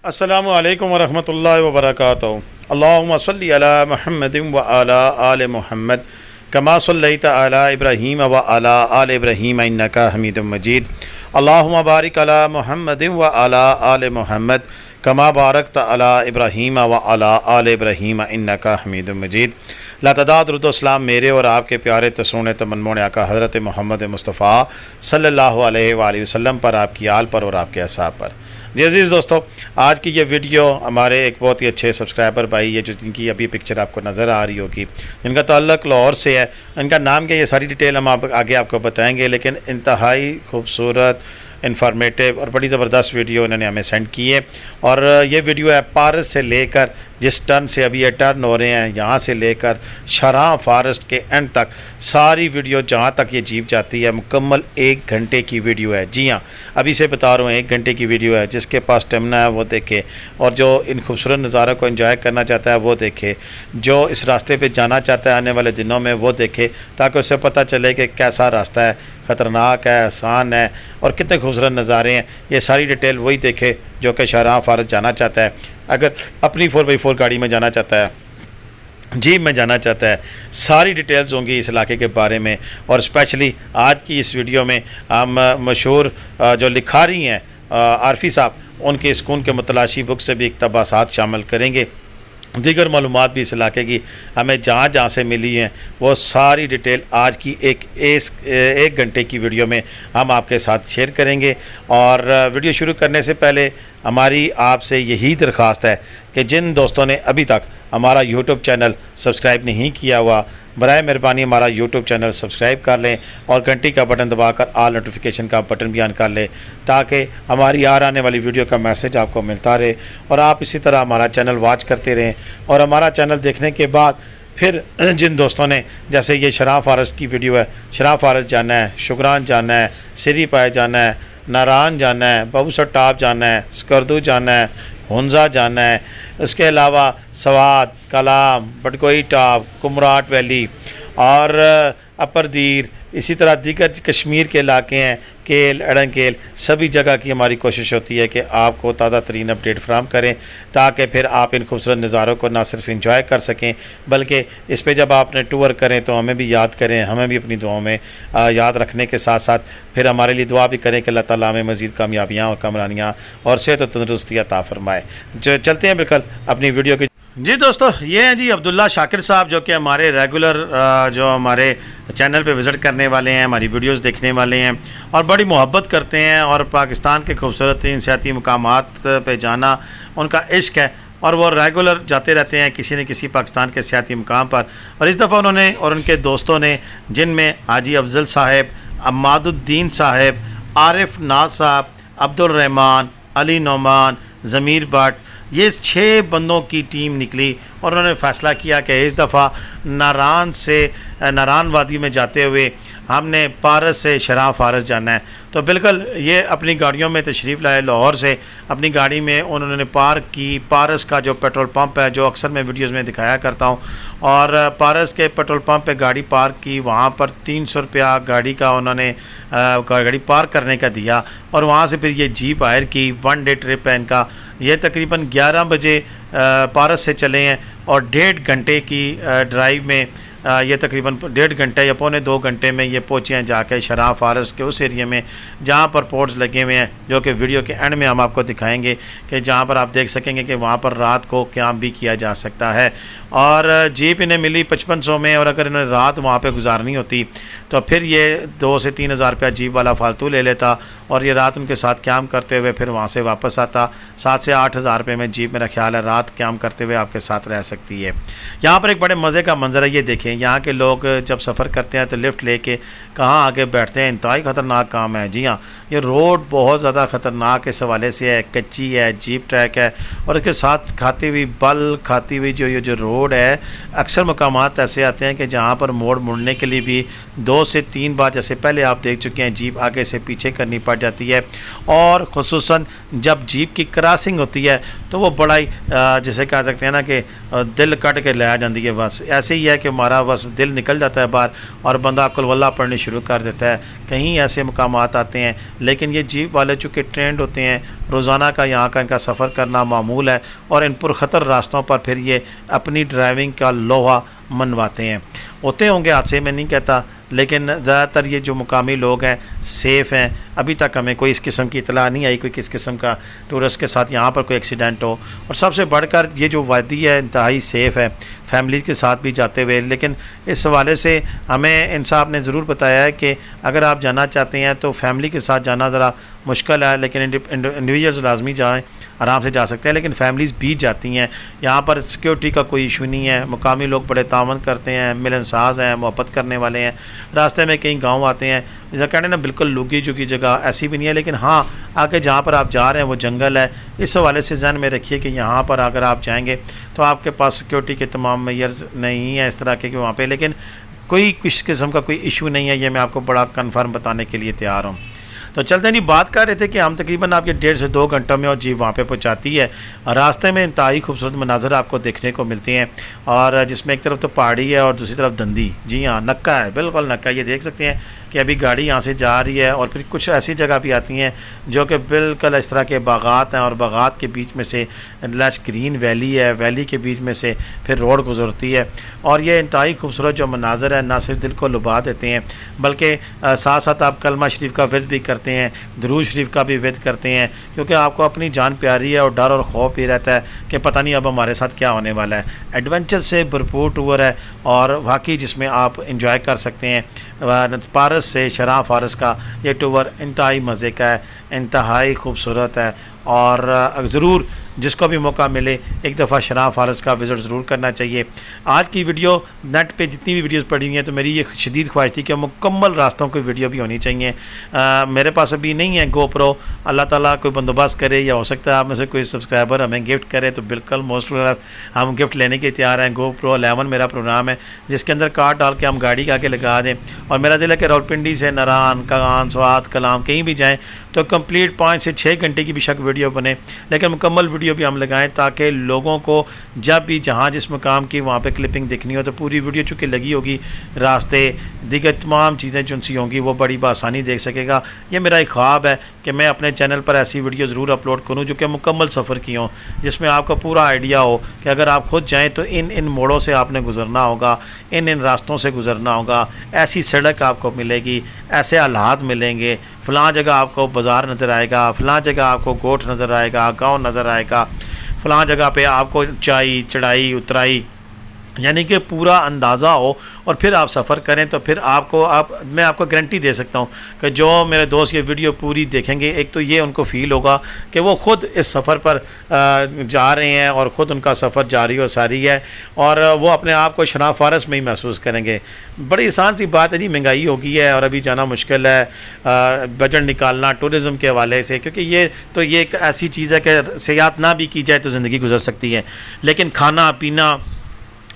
अस्सलामु अलैकुम वरहमतुल्लाहि वबरकातुहू। अल्लाहुम्मा सल्लि अला मुहम्मदिन व अला आले मुहम्मद कमा सल्लैता अला इब्राहीम व अला आले इब्राहीम इन्नका हमीदुम मजीद। अल्लाहुम्मा बारिक अला मुहम्मदिन व अला आले मुहम्मद कमा बारकता अला इब्राहीम व अला आले इब्राहीम इन्नका हमीदुम मजीद। लातदाद रुदोसलाम मेरे और आपके प्यारे तसून तमन्मोन आका हज़रत मोहम्मद मुस्तफ़ा सल्लल्लाहु अलैहि वसल्लम पर, आपकी आल पर और आपके असाब पर। जी अज़ीज़ दोस्तों, आज की ये वीडियो हमारे एक बहुत ही अच्छे सब्सक्राइबर भाई है, जो जिनकी अभी पिक्चर आपको नज़र आ रही होगी, जिनका ताल्लुक़ लाहौर से है। इनका नाम क्या, ये सारी डिटेल हम आगे आपको बताएंगे, लेकिन इंतहाई खूबसूरत, इन्फॉर्मेटिव और बड़ी ज़बरदस्त वीडियो इन्होंने हमें सेंड की है। और ये वीडियो है पारस से लेकर, जिस टर्न से अभी ये टर्न हो रहे हैं, यहाँ से लेकर शराह फॉरेस्ट के एंड तक सारी वीडियो जहाँ तक ये जीप जाती है, मुकम्मल 1 घंटे की वीडियो है। जी हाँ, अभी से बता रहा हूँ, 1 घंटे की वीडियो है। जिसके पास स्टेमिना है वो देखे, और जो इन खूबसूरत नज़ारों को एंजॉय करना चाहता है वो देखे, जो इस रास्ते पे जाना चाहता है आने वाले दिनों में वो देखे, ताकि उसे पता चले कि कैसा रास्ता है, ख़तरनाक है, आसान है और कितने खूबसूरत नज़ारे हैं। ये सारी डिटेल वही देखे जो कि शराह फॉरेस्ट जाना चाहता है, अगर अपनी 4x4 गाड़ी में जाना चाहता है, जीप में जाना चाहता है। सारी डिटेल्स होंगी इस इलाके के बारे में। और स्पेशली आज की इस वीडियो में हम मशहूर जो लिखारी हैं आरफी साहब, उनके सुकून के मुतलाशी बुक से भी इक़्तिबासात शामिल करेंगे। दीगर मालूमात भी इस इलाके की हमें जहाँ जहाँ से मिली हैं, वो सारी डिटेल आज की एक घंटे की वीडियो में हम आपके साथ शेयर करेंगे। और वीडियो शुरू करने से पहले हमारी आपसे यही दरख्वास्त है कि जिन दोस्तों ने अभी तक हमारा यूट्यूब चैनल सब्सक्राइब नहीं किया हुआ, बराए मेहरबानी हमारा यूट्यूब चैनल सब्सक्राइब कर लें और घंटी का बटन दबाकर ऑल नोटिफिकेशन का बटन भी ऑन कर लें, ताकि हमारी आने वाली वीडियो का मैसेज आपको मिलता रहे और आप इसी तरह हमारा चैनल वॉच करते रहें। और हमारा चैनल देखने के बाद फिर जिन दोस्तों ने, जैसे ये शराह फॉरेस्ट की वीडियो है, शराह फॉरेस्ट जाना है, शुगरान जाना है, सिरी पाए जाना है, नारान जाना है, बाबूसर टॉप जाना है, स्कर्दू जाना है, हुंजा जाना है, इसके अलावा सवात, कलाम, बटकोई टॉप, कुमराट वैली और अपर दीर, इसी तरह दीगर कश्मीर के इलाके हैं, केल, अड़ंकेल, सभी जगह की हमारी कोशिश होती है कि आपको ताज़ा तरीन अपडेट फ्राहम करें, ताकि फिर आप इन खूबसूरत नज़ारों को ना सिर्फ इंजॉय कर सकें, बल्कि इस पे जब आपने टूर करें तो हमें भी याद करें, हमें भी अपनी दुआओं में याद रखने के साथ साथ फिर हमारे लिए दुआ भी करें कि अल्लाह ताला हमें मज़ीद कामयाबियाँ और कमरानियाँ और सेहत और तंदुरुस्ती अता फरमाए। जो चलते हैं बिल्कुल अपनी वीडियो की। जी दोस्तों, ये हैं जी अब्दुल्ला शाकिर साहब, जो कि हमारे रेगुलर जो हमारे चैनल पे विज़िट करने वाले हैं, हमारी वीडियोस देखने वाले हैं और बड़ी मोहब्बत करते हैं। और पाकिस्तान के खूबसूरत सियाती मकामात पे जाना उनका इश्क है, और वो रेगुलर जाते रहते हैं किसी न किसी पाकिस्तान के सियाती मकाम पर। और इस दफ़ा उन्होंने और उनके दोस्तों ने, जिनमें हाजी अफजल साहब, अम्मादुद्दीन साहब, आरिफ नाज साहब, अब्दुल रहमान, अली नोमान, ज़मीर भट्ट, ये 6 बंदों की टीम निकली और उन्होंने फ़ैसला किया कि इस दफ़ा नारान वादी में जाते हुए हमने पारस से शराह फॉरेस्ट जाना है। तो बिल्कुल ये अपनी गाड़ियों में तशरीफ़ लाए, लाहौर से अपनी गाड़ी में उन्होंने पार्क की। पारस का जो पेट्रोल पंप है, जो अक्सर मैं वीडियोज़ में दिखाया करता हूँ, और पारस के पेट्रोल पंप पे गाड़ी पार्क की। वहाँ पर 300 रुपया गाड़ी का उन्होंने गाड़ी पार्क करने का दिया, और वहाँ से फिर ये जीप हायर की। 1 डे ट्रिप है इनका। ये तकरीबन 11 बजे पारस से चले हैं और 1.5 घंटे की ड्राइव में ये तकरीबन 1.5 घंटे या 1.25 घंटे में ये पहुँचे हैं जाके शराह फॉरेस्ट के उस एरिया में जहाँ पर पोर्ट्स लगे हुए हैं, जो कि वीडियो के एंड में हम आपको दिखाएंगे कि जहाँ पर आप देख सकेंगे कि वहाँ पर रात को कैंप भी किया जा सकता है। और जीप इन्हें मिली 5500 में, और अगर इन्हें रात वहाँ पे गुजारनी होती तो फिर ये 2 से 3 हज़ार रुपया जीप वाला फालतू ले लेता, और ये रात उनके साथ कैंप करते हुए फिर वहाँ से वापस आता। 7 से 8 हज़ार रुपये में जीप, मेरा ख्याल है, रात कैंप करते हुए आपके साथ रह सकती है। यहाँ पर एक बड़े मज़े का मंजर है, ये देखें। यहाँ के लोग जब सफ़र करते हैं तो लिफ्ट लेके कहाँ आगे बैठते हैं। इंतहाई ख़तरनाक काम है। जी हाँ, ये रोड बहुत ज़्यादा ख़तरनाक इस हवाले से है, कच्ची है, जीप ट्रैक है, और इसके साथ खाती हुई बल खाती हुई जो रोड है। अक्सर मकामात ऐसे आते हैं कि जहाँ पर मोड़ मुड़ने के लिए भी 2 से 3 बार, जैसे पहले आप देख चुके हैं, जीप आगे से पीछे करनी पड़ जाती है। और ख़ुसूसन जब जीप की क्रॉसिंग होती है तो वो बड़ा ही जिसे कह सकते हैं ना कि दिल कट के ले जाती है। बस ऐसे ही है कि हमारा बस दिल निकल जाता है बाहर और बंदा कुलवल्ला पढ़नी शुरू कर देता है। कहीं ऐसे मकामात आते हैं, लेकिन ये जीप वाले चूँकि ट्रेंड होते हैं, रोज़ाना का यहाँ का इनका सफ़र करना मामूल है और इन पुरखतर रास्तों पर फिर ये अपनी ड्राइविंग का लोहा मनवाते हैं। होते होंगे हादसे, मैं नहीं कहता, लेकिन ज़्यादातर ये जो मुकामी लोग हैं सेफ़ हैं। अभी तक हमें कोई इस किस्म की इतला नहीं आई कोई किस किस्म का टूरिस्ट के साथ यहाँ पर कोई एक्सीडेंट हो। और सबसे बढ़कर ये जो वादी है इंतहाई सेफ़ है फैमिली के साथ भी जाते हुए। लेकिन इस हवाले से हमें इंसाफ ने ज़रूर बताया है कि अगर आप जाना चाहते हैं तो फैमिली के साथ जाना ज़रा मुश्किल है, लेकिन इंडिविजुअल्स लाजमी जाएँ, आराम से जा सकते हैं। लेकिन फैमिलीज़ भी जाती हैं। यहाँ पर सिक्योरिटी का कोई इशू नहीं है, मुकामी लोग बड़े तावन करते हैं, मिलनसाज हैं, मोहब्बत करने वाले हैं। रास्ते में कई गांव आते हैं, जैसा कहते हैं ना बिल्कुल लुगी झुकी जगह ऐसी भी नहीं है, लेकिन हाँ आगे जहाँ पर आप जा रहे हैं वो जंगल है। इस हवाले से ज़हन में रखिए कि यहाँ पर अगर आप जाएंगे तो आपके पास सिक्योरिटी के तमाम मेयर्स नहीं है इस तरह के वहाँ पे, लेकिन कोई किस किस्म का कोई इशू नहीं है। ये मैं आपको बड़ा कन्फर्म बताने के लिए तैयार हूँ। तो चलते नहीं, बात कर रहे थे कि हम तकरीबन आपके 1.5 से 2 घंटों में और जीप वहाँ पे पहुँचाती है। रास्ते में इंतहाई खूबसूरत मनाज़र आपको देखने को मिलते हैं, और जिसमें एक तरफ तो पहाड़ी है और दूसरी तरफ दंदी, जी हाँ नक्का है, बिल्कुल नक्का। ये देख सकते हैं कि अभी गाड़ी यहाँ से जा रही है। और फिर कुछ ऐसी जगह भी आती हैं जो कि बिल्कुल इस तरह के बागात हैं, और बागात के बीच में से लश ग्रीन वैली है, वैली के बीच में से फिर रोड गुजरती है। और ये इंतहाई खूबसूरत जो मनाज़र है ना सिर्फ दिल को लुभा देते हैं, बल्कि साथ साथ आप कलमा शरीफ का विर्द भी करते हैं, दुरूद शरीफ का भी विर्द करते हैं, क्योंकि आपको अपनी जान प्यारी है और डर और खौफ भी रहता है कि पता नहीं अब हमारे साथ क्या होने वाला है। एडवेंचर से भरपूर टूर है और वाकई जिसमें आप इंजॉय कर सकते हैं। पारस से शराह फारस का ये टूर इंतहाई मज़े का है, इंतहाई खूबसूरत है। और ज़रूर जिसको भी मौका मिले एक दफ़ा शराह फारस का विज़िट ज़रूर करना चाहिए। आज की वीडियो नेट पे जितनी भी वीडियोस पड़ी हुई हैं तो मेरी ये शदीद ख्वाहिश थी कि मुकम्मल रास्तों की वीडियो भी होनी चाहिए। मेरे पास अभी नहीं है GoPro, अल्लाह ताला कोई बंदोबस्त करे, या हो सकता है आप में से कोई सब्सक्राइबर हमें गिफ्ट करे तो बिल्कुल मोस्ट हम गिफ्ट लेने के तैयार हैं। GoPro 11 मेरा प्रोग्राम है जिसके अंदर कार्ड डाल के हम गाड़ी के आगे लगा दें। और मेरा दिल है कि रावलपिंडी से नारान, कागान, स्वात, कलाम कहीं भी जाएँ तो कंप्लीट 5 से 6 घंटे की बेशक वीडियो बने, लेकिन मुकम्मल वीडियो भी हम लगाएं ताकि लोगों को जब भी जहाँ जिस मकाम की वहाँ पे क्लिपिंग देखनी हो तो पूरी वीडियो चूँकि लगी होगी, रास्ते दीगर तमाम चीज़ें जो सी होंगी वो बड़ी बआसानी देख सकेगा। ये मेरा एक ख्वाब है कि मैं अपने चैनल पर ऐसी वीडियो ज़रूर अपलोड करूँ जो कि मुकम्मल सफ़र की हों, जिसमें आपको पूरा आइडिया हो कि अगर आप खुद जाएँ तो इन मोड़ों से आपने गुजरना होगा, इन रास्तों से गुजरना होगा, ऐसी सड़क आपको मिलेगी, ऐसे हालात मिलेंगे, फ़लाँ जगह आपको बाज़ार नज़र आएगा, फ़लाँ जगह आपको गोठ नज़र आएगा, गांव नज़र आएगा, फ़लाँ जगह पे आपको ऊंचाई चढ़ाई उतराई, यानी कि पूरा अंदाज़ा हो और फिर आप सफ़र करें तो फिर मैं आपको गारंटी दे सकता हूँ कि जो मेरे दोस्त ये वीडियो पूरी देखेंगे, एक तो ये उनको फ़ील होगा कि वो ख़ुद इस सफ़र पर जा रहे हैं और ख़ुद उनका सफ़र जारी और सारी है, और वो अपने आप को शराह फारस में ही महसूस करेंगे। बड़ी आसान सी बात है जी, महंगाई हो गई है और अभी जाना मुश्किल है, बजट निकालना टूरिज़म के हवाले से, क्योंकि ये एक ऐसी चीज़ है कि सेहत ना भी की जाए तो ज़िंदगी गुजर सकती है, लेकिन खाना पीना,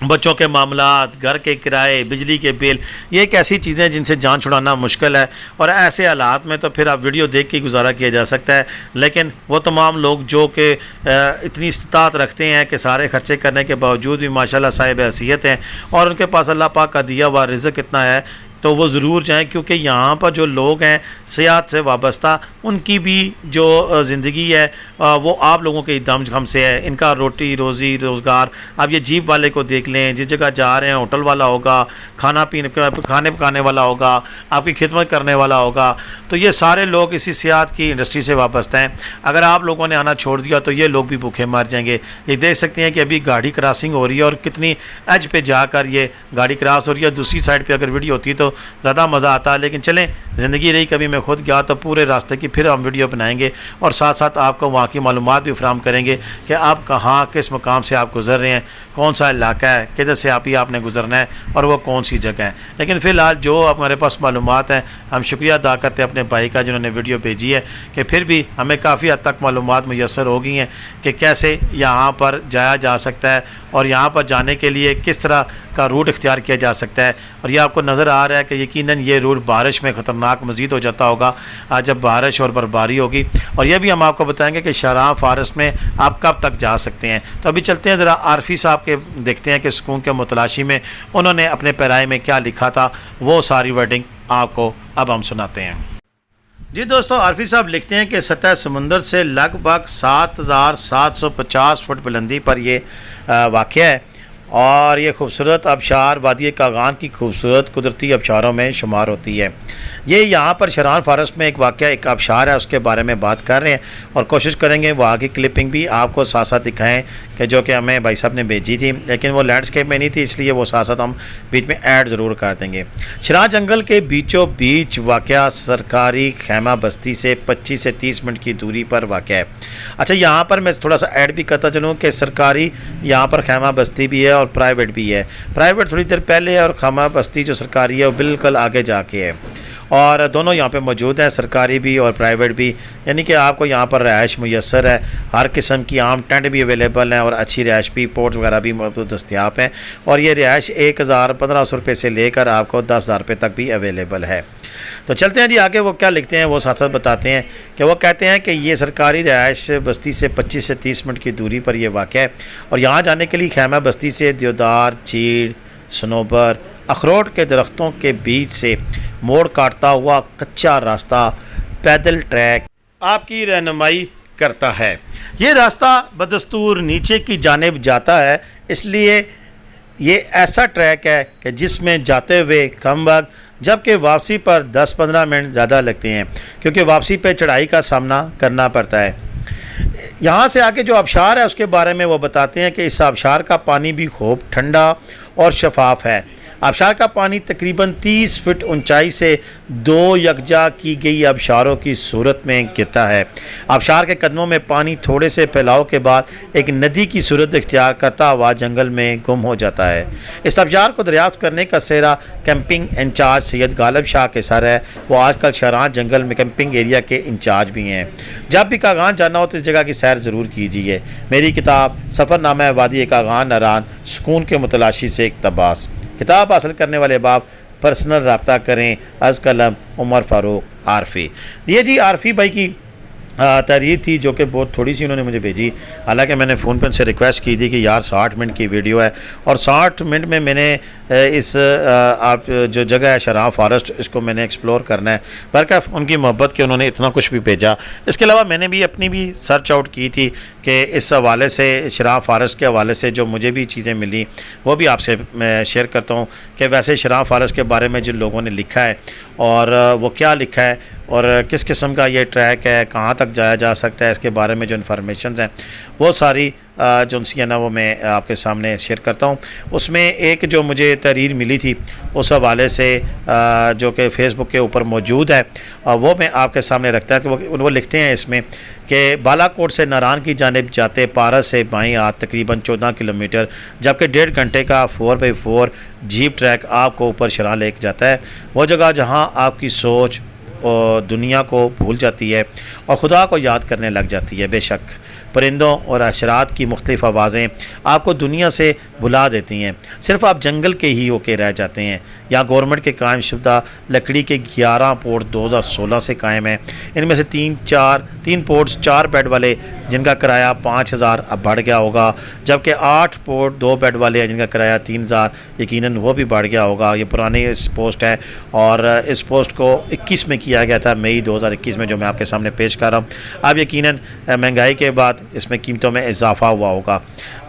बच्चों के मामलात, घर के किराए, बिजली के बिल, ये एक ऐसी चीज़ें हैं जिनसे जान छुड़ाना मुश्किल है। और ऐसे हालात में तो फिर आप वीडियो देख के गुजारा किया जा सकता है, लेकिन वो तमाम लोग जो कि इतनी इस्तात रखते हैं कि सारे खर्चे करने के बावजूद भी माशाल्लाह साहिब हैसियत हैं और उनके पास अल्लाह पाक का दिया हुआ रिज़्क़ इतना है, तो वो ज़रूर जाएं, क्योंकि यहाँ पर जो लोग हैं सेहत से वाबस्ता, उनकी भी जो ज़िंदगी है वो आप लोगों के दम खम से है। इनका रोटी रोज़ी रोज़गार, आप ये जीप वाले को देख लें, जिस जगह जा रहे हैं होटल वाला होगा, खाने पकाने वाला होगा, आपकी खिदमत करने वाला होगा, तो ये सारे लोग इसी सेहत की इंडस्ट्री से वाबस्ता हैं। अगर आप लोगों ने आना छोड़ दिया तो ये लोग भी भूखे मर जाएंगे। ये देख सकते हैं कि अभी गाड़ी क्रॉसिंग हो रही है और कितनी एज पे जाकर ये गाड़ी क्रॉस हो रही है। दूसरी साइड पर अगर वीडियो होती तो ज़्यादा मज़ा आता, लेकिन चलें ज़िंदगी रही, कभी मैं खुद गया तो पूरे रास्ते की फिर हम वीडियो बनाएंगे और साथ साथ आपको वहाँ की मालूमात भी फराहम करेंगे कि आप कहाँ किस मकाम से आप गुज़र रहे हैं, कौन सा इलाका है, किधर से आपने गुज़रना है और वो कौन सी जगह है। लेकिन फ़िलहाल जो हमारे पास मालूमात हैं, हम शुक्रिया अदा करते हैं अपने भाई का जिन्होंने वीडियो भेजी है कि फिर भी हमें काफ़ी हद तक मालूमात मुयस्सर हो गई हैं कि कैसे यहाँ पर जाया जा सकता है और यहाँ पर जाने के लिए किस तरह का रूट इख्तियार किया जा सकता है। और ये आपको नज़र आ रहा है कि यकीनन ये रूट बारिश में ख़तरनाक मज़ीद हो जाता होगा जब बारिश और बर्फबारी होगी। और यह भी हम आपको बताएंगे कि शाहराह फॉरेस्ट में आप कब तक जा सकते हैं। तो अभी चलते हैं ज़रा आरफी साहब के, देखते हैं कि सुकून के मुतलाशी में उन्होंने अपने पैराए में क्या लिखा था, वो सारी वर्डिंग आपको अब हम सुनाते हैं। जी दोस्तों, आरफी साहब लिखते हैं कि सतह समुंदर से लगभग 7,750 फुट बुलंदी पर ये वाक़या है और ये खूबसूरत आबशार वादी कागान की खूबसूरत कुदरती आबशारों में शुमार होती है। ये यहाँ पर शाहराह फॉरेस्ट में एक वाक़या, एक आबशार है, उसके बारे में बात कर रहे हैं और कोशिश करेंगे वहाँ की क्लिपिंग भी आपको साथ साथ दिखाएं कि जो कि हमें भाई साहब ने भेजी थी, लेकिन वो लैंडस्केप में नहीं थी, इसलिए वो साथ साथ हम बीच में ऐड ज़रूर कर देंगे। शाहराह जंगल के बीचों बीच वाक़या सरकारी खैमा बस्ती से 25 से 30 मिनट की दूरी पर वाक़या है। अच्छा, यहाँ पर मैं थोड़ा सा ऐड भी करता चलूँ कि सरकारी यहाँ पर खैमा बस्ती भी है और प्राइवेट भी है। प्राइवेट थोड़ी देर पहले है और खैमा बस्ती जो सरकारी है वो बिल्कुल आगे जाके है और दोनों यहाँ पे मौजूद हैं, सरकारी भी और प्राइवेट भी, यानी कि आपको यहाँ पर रिहाइश मुयसर है। हर किस्म की आम टेंट भी अवेलेबल हैं और अच्छी रिहाइश भी, पोर्ट वगैरह भी मौजूद दस्तियाब हैं। और ये रिहाइश 1,000-1,500 रुपये से लेकर आपको 10,000 रुपये तक भी अवेलेबल है। तो चलते हैं जी आगे, वो क्या लिखते हैं वो साथ साथ बताते हैं कि वो कहते हैं कि ये सरकारी रिहाइश बस्ती से 25 से 30 मिनट की दूरी पर यह वाक़ है और यहाँ जाने के लिए खैमा बस्ती से देवदार, चीड़, सनोबर, अखरोट के दरख्तों के बीच से मोड़ काटता हुआ कच्चा रास्ता, पैदल ट्रैक आपकी रहनुमाई करता है। ये रास्ता बदस्तूर नीचे की जानिब जाता है, इसलिए ये ऐसा ट्रैक है कि जिसमें जाते हुए कम वक्त जबकि वापसी पर 10-15 मिनट ज़्यादा लगते हैं, क्योंकि वापसी पे चढ़ाई का सामना करना पड़ता है। यहाँ से आगे जो आबशार है उसके बारे में वो बताते हैं कि इस आबशार का पानी भी खूब ठंडा और शफाफ है। आबशार का पानी तकरीबन 30 फीट ऊंचाई से 2 यकजा की गई आबशारों की सूरत में गिरता है। आबशार के कदमों में पानी थोड़े से फैलाव के बाद एक नदी की सूरत इख्तियार करता हुआ जंगल में गुम हो जाता है। इस आबशार को दरियाफ्त करने का सेहरा कैंपिंग इंचार्ज सैयद गालिब शाह के सर है। वो आजकल शाहराह जंगल में कैंपिंग एरिया के इंचार्ज भी हैं। जब भी कागान जाना हो तो इस जगह की सैर ज़रूर कीजिए। मेरी किताब सफ़रनामा वादी कागान नारान, सुकून के मुतलाशी से इक़्तिबास। किताब हासिल करने वाले बाप पर्सनल रब्ता करें। अज़ कलम उमर फ़ारूक आरफी। ये जी आरफी भाई की तहरीर थी जो कि बहुत थोड़ी सी उन्होंने मुझे भेजी। हालांकि मैंने फ़ोन पर उनसे रिक्वेस्ट की थी कि यार 60 मिनट की वीडियो है और 60 मिनट में मैंने इस आप जो जगह है शाहराह फॉरेस्ट, इसको मैंने एक्सप्लोर करना है। बरकत उनकी मोहब्बत के उन्होंने इतना कुछ भी भेजा। इसके अलावा मैंने भी अपनी भी सर्च आउट की थी कि इस हवाले से शाहराह फॉरेस्ट के हवाले से जो मुझे भी चीज़ें मिली वो भी आपसे मैं शेयर करता हूँ कि वैसे शाहराह फॉरेस्ट के बारे में जिन लोगों ने लिखा है और वो क्या लिखा है और किस किस्म का ये ट्रैक है, कहाँ तक जाया जा सकता है, इसके बारे में जो इन्फॉर्मेशन हैं वो सारी जो उनसी है ना वो मैं आपके सामने शेयर करता हूँ। उसमें एक जो मुझे तहरीर मिली थी उस हवाले से जो कि फ़ेसबुक के ऊपर मौजूद है वो मैं आपके सामने रखता है कि वो लिखते हैं इसमें कि बालाकोट से नारान की जानिब जाते पारस से बाईं हाथ तकरीबन 14 किलोमीटर, जबकि 1.5 घंटे का 4x4 जीप ट्रैक आपको ऊपर शाहराह लेके जाता है। वो जगह जहाँ आपकी सोच और दुनिया को भूल जाती है और खुदा को याद करने लग जाती है। बेशक परिंदों और अशरात की मुख्तलिफ़ आवाज़ें आपको दुनिया से भुला देती हैं, सिर्फ आप जंगल के ही होके रह जाते हैं। यहाँ गवर्नमेंट के कायम शुदा लकड़ी के 11 पोर्ट 2016 से कायम हैं। इनमें से 3 पोर्ट्स 4 बेड वाले जिनका किराया 5,000 अब बढ़ गया होगा, जबकि 8 पोर्ट 2 बेड वाले हैं जिनका किराया 3,000 यकीनन वो भी बढ़ गया होगा। ये पुरानी इस पोस्ट है और इस पोस्ट को 21 में किया गया था, मई 2021 में, जो मैं आपके सामने पेश कर रहा हूँ। अब यकीनन महंगाई के बाद इसमें कीमतों में इजाफा हुआ होगा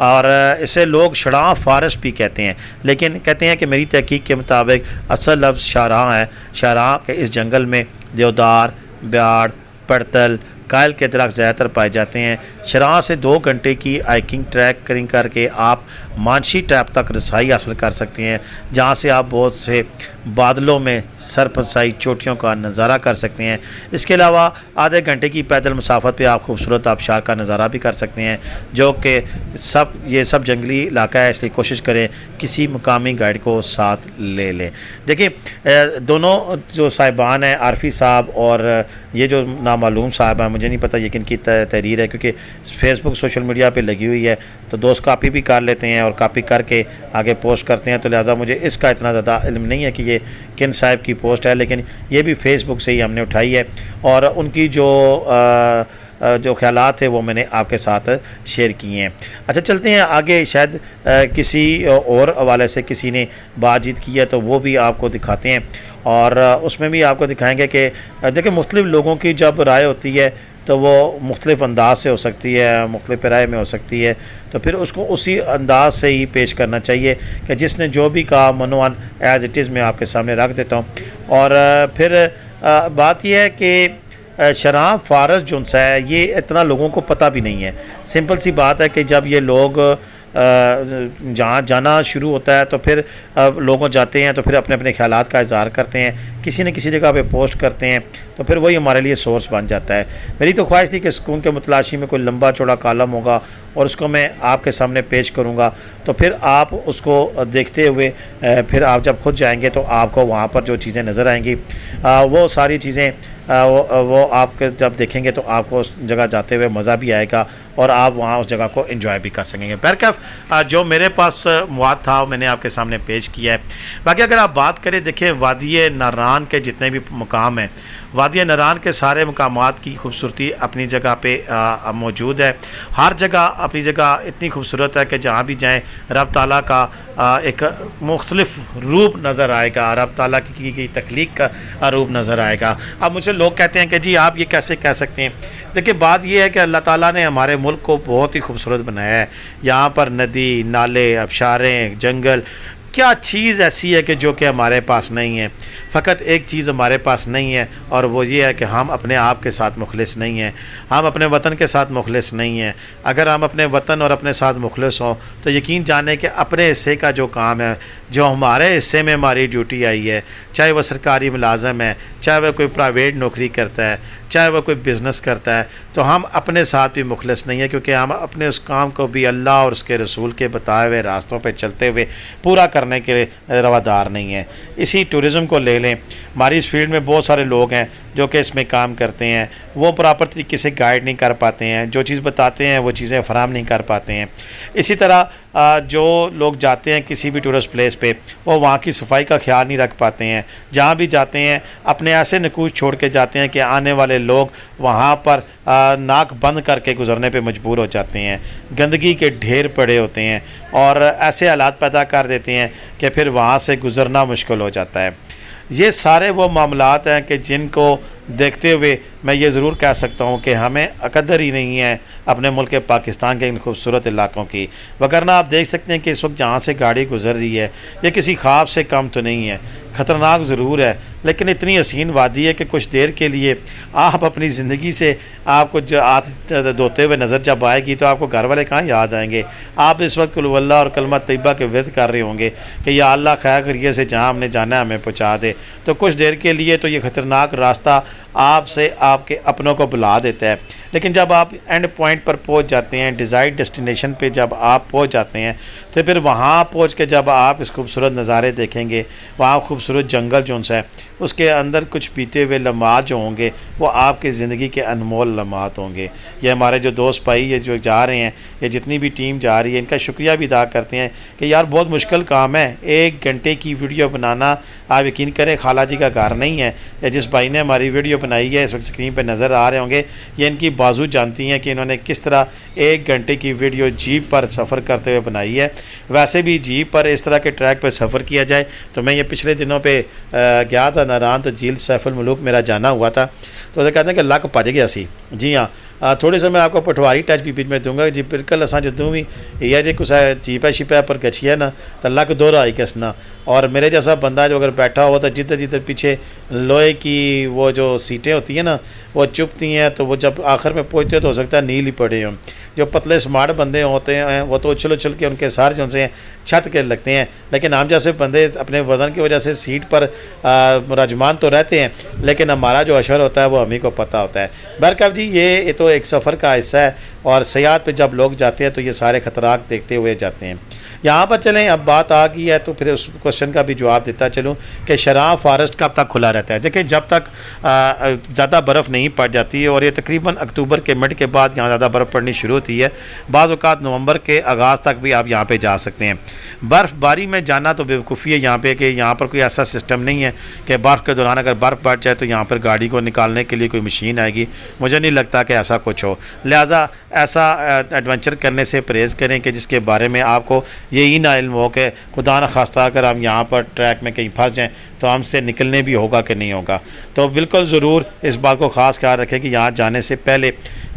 और इसे लोग शाहराह फॉरेस्ट भी कहते हैं, लेकिन कहते हैं कि मेरी तहकीक के मुताबिक असल लफ्ज़ शाहराह है। शाहराह के इस जंगल में देवदार, ब्याड़, पड़तल, कायल के दरख्त ज़्यादातर पाए जाते हैं। शाहराह से 2 घंटे की हाइकिंग ट्रैकिंग करके आप मानशी टैप तक रसाई हासिल कर सकते हैं, जहाँ से आप बहुत से बादलों में सरपसाई चोटियों का नज़ारा कर सकते हैं। इसके अलावा आधे घंटे की पैदल मुसाफत पे आप खूबसूरत आबशार का नज़ारा भी कर सकते हैं, जो कि ये सब जंगली इलाका है, इसलिए कोशिश करें किसी मुकामी गाइड को साथ ले लें। देखिए दोनों जो साहिबान हैं, आरफी साहब और ये जो नामालूम साहब हैं, मुझे नहीं पता ये किनकी तहरीर है, क्योंकि फेसबुक सोशल मीडिया पे लगी हुई है, तो दोस्त कापी भी कर लेते हैं और कापी करके आगे पोस्ट करते हैं, तो लिहाजा मुझे इसका इतना ज़्यादा इल्म नहीं है कि ये किन साहब की पोस्ट है, लेकिन ये भी फेसबुक से ही हमने उठाई है और उनकी जो ख्यालात थे वो मैंने आपके साथ शेयर किए हैं। अच्छा, चलते हैं आगे। शायद किसी और हवाले से किसी ने बातचीत की है, तो वो भी आपको दिखाते हैं और उसमें भी आपको दिखाएंगे कि देखिए मुख्तलिफ़ लोगों की जब राय होती है तो वो मुख्तलिफ़ अंदाज से हो सकती है, मुख्तलिफ़ राय में हो सकती है, तो फिर उसको उसी अंदाज से ही पेश करना चाहिए कि जिसने जो भी कहा मनोवन एज़ इट इज़ मैं आपके सामने रख देता हूँ। और फिर बात यह है कि शराब फ़ारस जुन्स है, ये इतना लोगों को पता भी नहीं है। सिंपल सी बात है कि जब ये लोग जहाँ जाना शुरू होता है तो फिर लोग जाते हैं तो फिर अपने अपने ख्यालात का इज़हार करते हैं, किसी न किसी जगह पे पोस्ट करते हैं, तो फिर वही हमारे लिए सोर्स बन जाता है। मेरी तो ख्वाहिश थी कि सुकून के मुतलाशी में कोई लंबा चौड़ा कॉलम होगा और उसको मैं आपके सामने पेश करूँगा, तो फिर आप उसको देखते हुए फिर आप जब खुद जाएंगे तो आपको वहाँ पर जो चीज़ें नज़र आएंगी वो सारी चीज़ें वो आप जब देखेंगे तो आपको उस जगह जाते हुए मज़ा भी आएगा और आप वहाँ उस जगह को एंजॉय भी कर सकेंगे। बहरकैफ जो मेरे पास मवाद था वो मैंने आपके सामने पेश किया है। बाकी अगर आप बात करें, देखिए वादी नारान के जितने भी मुकाम हैं, वादी नारान के सारे मुकामात की खूबसूरती अपनी जगह पे मौजूद है। हर जगह अपनी जगह इतनी खूबसूरत है कि जहाँ भी जाएँ रब ताला का एक मुख्तलिफ रूप नज़र आएगा, रब ताला की गई तख्लीक का रूप नज़र आएगा। अब मुझे लोग कहते हैं कि जी आप ये कैसे कह सकते हैं। देखिए बात यह है कि अल्लाह ताला ने हमारे मुल्क को बहुत ही खूबसूरत बनाया है। यहाँ पर नदी, नाले, आबशारें, जंगल, क्या चीज़ ऐसी है कि जो कि हमारे पास नहीं है। फ़कत एक चीज़ हमारे पास नहीं है और वो ये है कि हम अपने आप के साथ मुखलिस नहीं हैं, हम अपने वतन के साथ मुखलिस नहीं हैं। अगर हम अपने वतन और अपने साथ मुखलिस हों तो यकीन जाने कि अपने हिस्से का जो काम है, जो हमारे हिस्से में हमारी ड्यूटी आई है, चाहे वह सरकारी मुलाजम है, चाहे वह कोई प्राइवेट नौकरी करता है, चाहे वह कोई बिज़नेस करता है, तो हम अपने साथ भी मुखलिस नहीं है, क्योंकि हम अपने उस काम को भी अल्लाह और उसके रसूल के बताए हुए रास्तों पर चलते हुए पूरा करने के रवादार नहीं है। इसी टूरिज़म को ले लें, हमारी इस फील्ड में बहुत सारे लोग हैं जो कि इसमें काम करते हैं, वो प्रॉपर तरीके से गाइड नहीं कर पाते हैं, जो चीज़ बताते हैं वो चीज़ें फराहम नहीं कर पाते हैं। इसी तरह जो लोग जाते हैं किसी भी टूरिस्ट प्लेस पे, वो वहाँ की सफाई का ख्याल नहीं रख पाते हैं। जहाँ भी जाते हैं अपने ऐसे नकूश छोड़ के जाते हैं कि आने वाले लोग वहाँ पर नाक बंद करके गुजरने पे मजबूर हो जाते हैं। गंदगी के ढेर पड़े होते हैं और ऐसे हालात पैदा कर देते हैं कि फिर वहाँ से गुज़रना मुश्किल हो जाता है। ये सारे वो मामलात हैं कि जिनको देखते हुए मैं ये ज़रूर कह सकता हूँ कि हमें कदर ही नहीं है अपने मुल्क के पाकिस्तान के इन खूबसूरत इलाकों की। वगरना आप देख सकते हैं कि इस वक्त जहाँ से गाड़ी गुजर रही है ये किसी ख्वाब से कम तो नहीं है। ख़तरनाक ज़रूर है, लेकिन इतनी हसीन वादी है कि कुछ देर के लिए आप अपनी ज़िंदगी से आपको जो हाथ धोते हुए नज़र जब आएगी तो आपको घर वाले कहाँ याद आएंगे। आप इस वक्त कुल वल्लाह और कलमा तैयबा के विद कर रहे होंगे कि या अल्लाह खैर करिए से जहाँ हमने जाना है हमें पहुँचा दे। तो कुछ देर के लिए तो ये ख़तरनाक रास्ता आपसे आपके अपनों को बुला देता है, लेकिन जब आप एंड पॉइंट पर पहुंच जाते हैं, डिज़ायर्ड डेस्टिनेशन पे जब आप पहुंच जाते हैं, तो फिर वहाँ पहुंच के जब आप इस खूबसूरत नज़ारे देखेंगे, वहाँ खूबसूरत जंगल जो है उसके अंदर कुछ बीते हुए लम्हात जो होंगे वो आपकी ज़िंदगी के अनमोल लम्हात होंगे। ये हमारे जो दोस्त भाई ये जो जा रहे हैं, ये जितनी भी टीम जा रही है, इनका शुक्रिया भी अदा करते हैं कि यार बहुत मुश्किल काम है 1 घंटे की वीडियो बनाना। आप यकीन करें खाला जी का घर नहीं है, या जिस भाई ने हमारी वीडियो बनाई है इस वक्त स्क्रीन पर नज़र आ रहे होंगे, ये इनकी बाजू जानती हैं कि इन्होंने किस तरह 1 घंटे की वीडियो जीप पर सफ़र करते हुए बनाई है। वैसे भी जीप पर इस तरह के ट्रैक पर सफ़र किया जाए तो मैं ये पिछले दिनों पे गया था नारान, तो झील सैफुल मुलूक मेरा जाना हुआ था, तो उसे कहते हैं कि लक भज गया सी। जी हाँ, थोड़े से मैं आपको पटवारी टच भी बीच में दूंगा जी। बिल्कुल असा जो भी ये जे कुछ चीपा छिपा पर गछिया ना तो लक दोहरा ही कसना। और मेरे जैसा बंदा जो अगर बैठा हो तो जिधर जिधर पीछे लोहे की वो जो सीटें होती हैं ना वो चुभती हैं, तो वो जब आखिर में पहुँचते तो हो सकता है नील ही पड़े हों। जो पतले स्मार्ट बंदे होते हैं वो तो उछल उछल के उनके सार जो से छत के लगते हैं, लेकिन हम जैसे बंदे अपने वज़न की वजह से सीट पर राजमान तो रहते हैं, लेकिन हमारा जो असर होता है वो हम ही को पता होता है। बहरकब जी ये तो एक सफ़र का हिस्सा है, और सयाहत पे जब लोग जाते हैं तो ये सारे ख़तरात देखते हुए जाते हैं। यहाँ पर चलें, अब बात आ गई है तो फिर उस क्वेश्चन का भी जवाब देता चलूँ कि शराब फॉरेस्ट कब तक खुला रहता है। देखिए, जब तक ज़्यादा बर्फ़ नहीं पड़ जाती है, और ये तकरीबन अक्टूबर के मिड के बाद यहाँ ज़्यादा बर्फ़ पड़नी शुरू होती है। बाज़ औक़ात नवंबर के आगाज़ तक भी आप यहाँ पे जा सकते हैं। बर्फ़बारी में जाना तो बेवकूफ़ी है यहाँ पे, कि यहाँ पर कोई ऐसा सिस्टम नहीं है कि बर्फ़ के दौरान अगर बर्फ़ बढ़ जाए तो यहाँ पर गाड़ी को निकालने के लिए कोई मशीन आएगी। मुझे नहीं लगता कि ऐसा कुछ हो, लिहाजा ऐसा एडवेंचर करने से परहेज़ करें कि जिसके बारे में आपको यही ना इल्म हो कि खुदा न खास्ता अगर हम यहाँ पर ट्रैक में कहीं फंस जाएँ तो हमसे निकलने भी होगा कि नहीं होगा। तो बिल्कुल ज़रूर इस बात को ख़ास ख्याल रखें कि यहाँ जाने से पहले,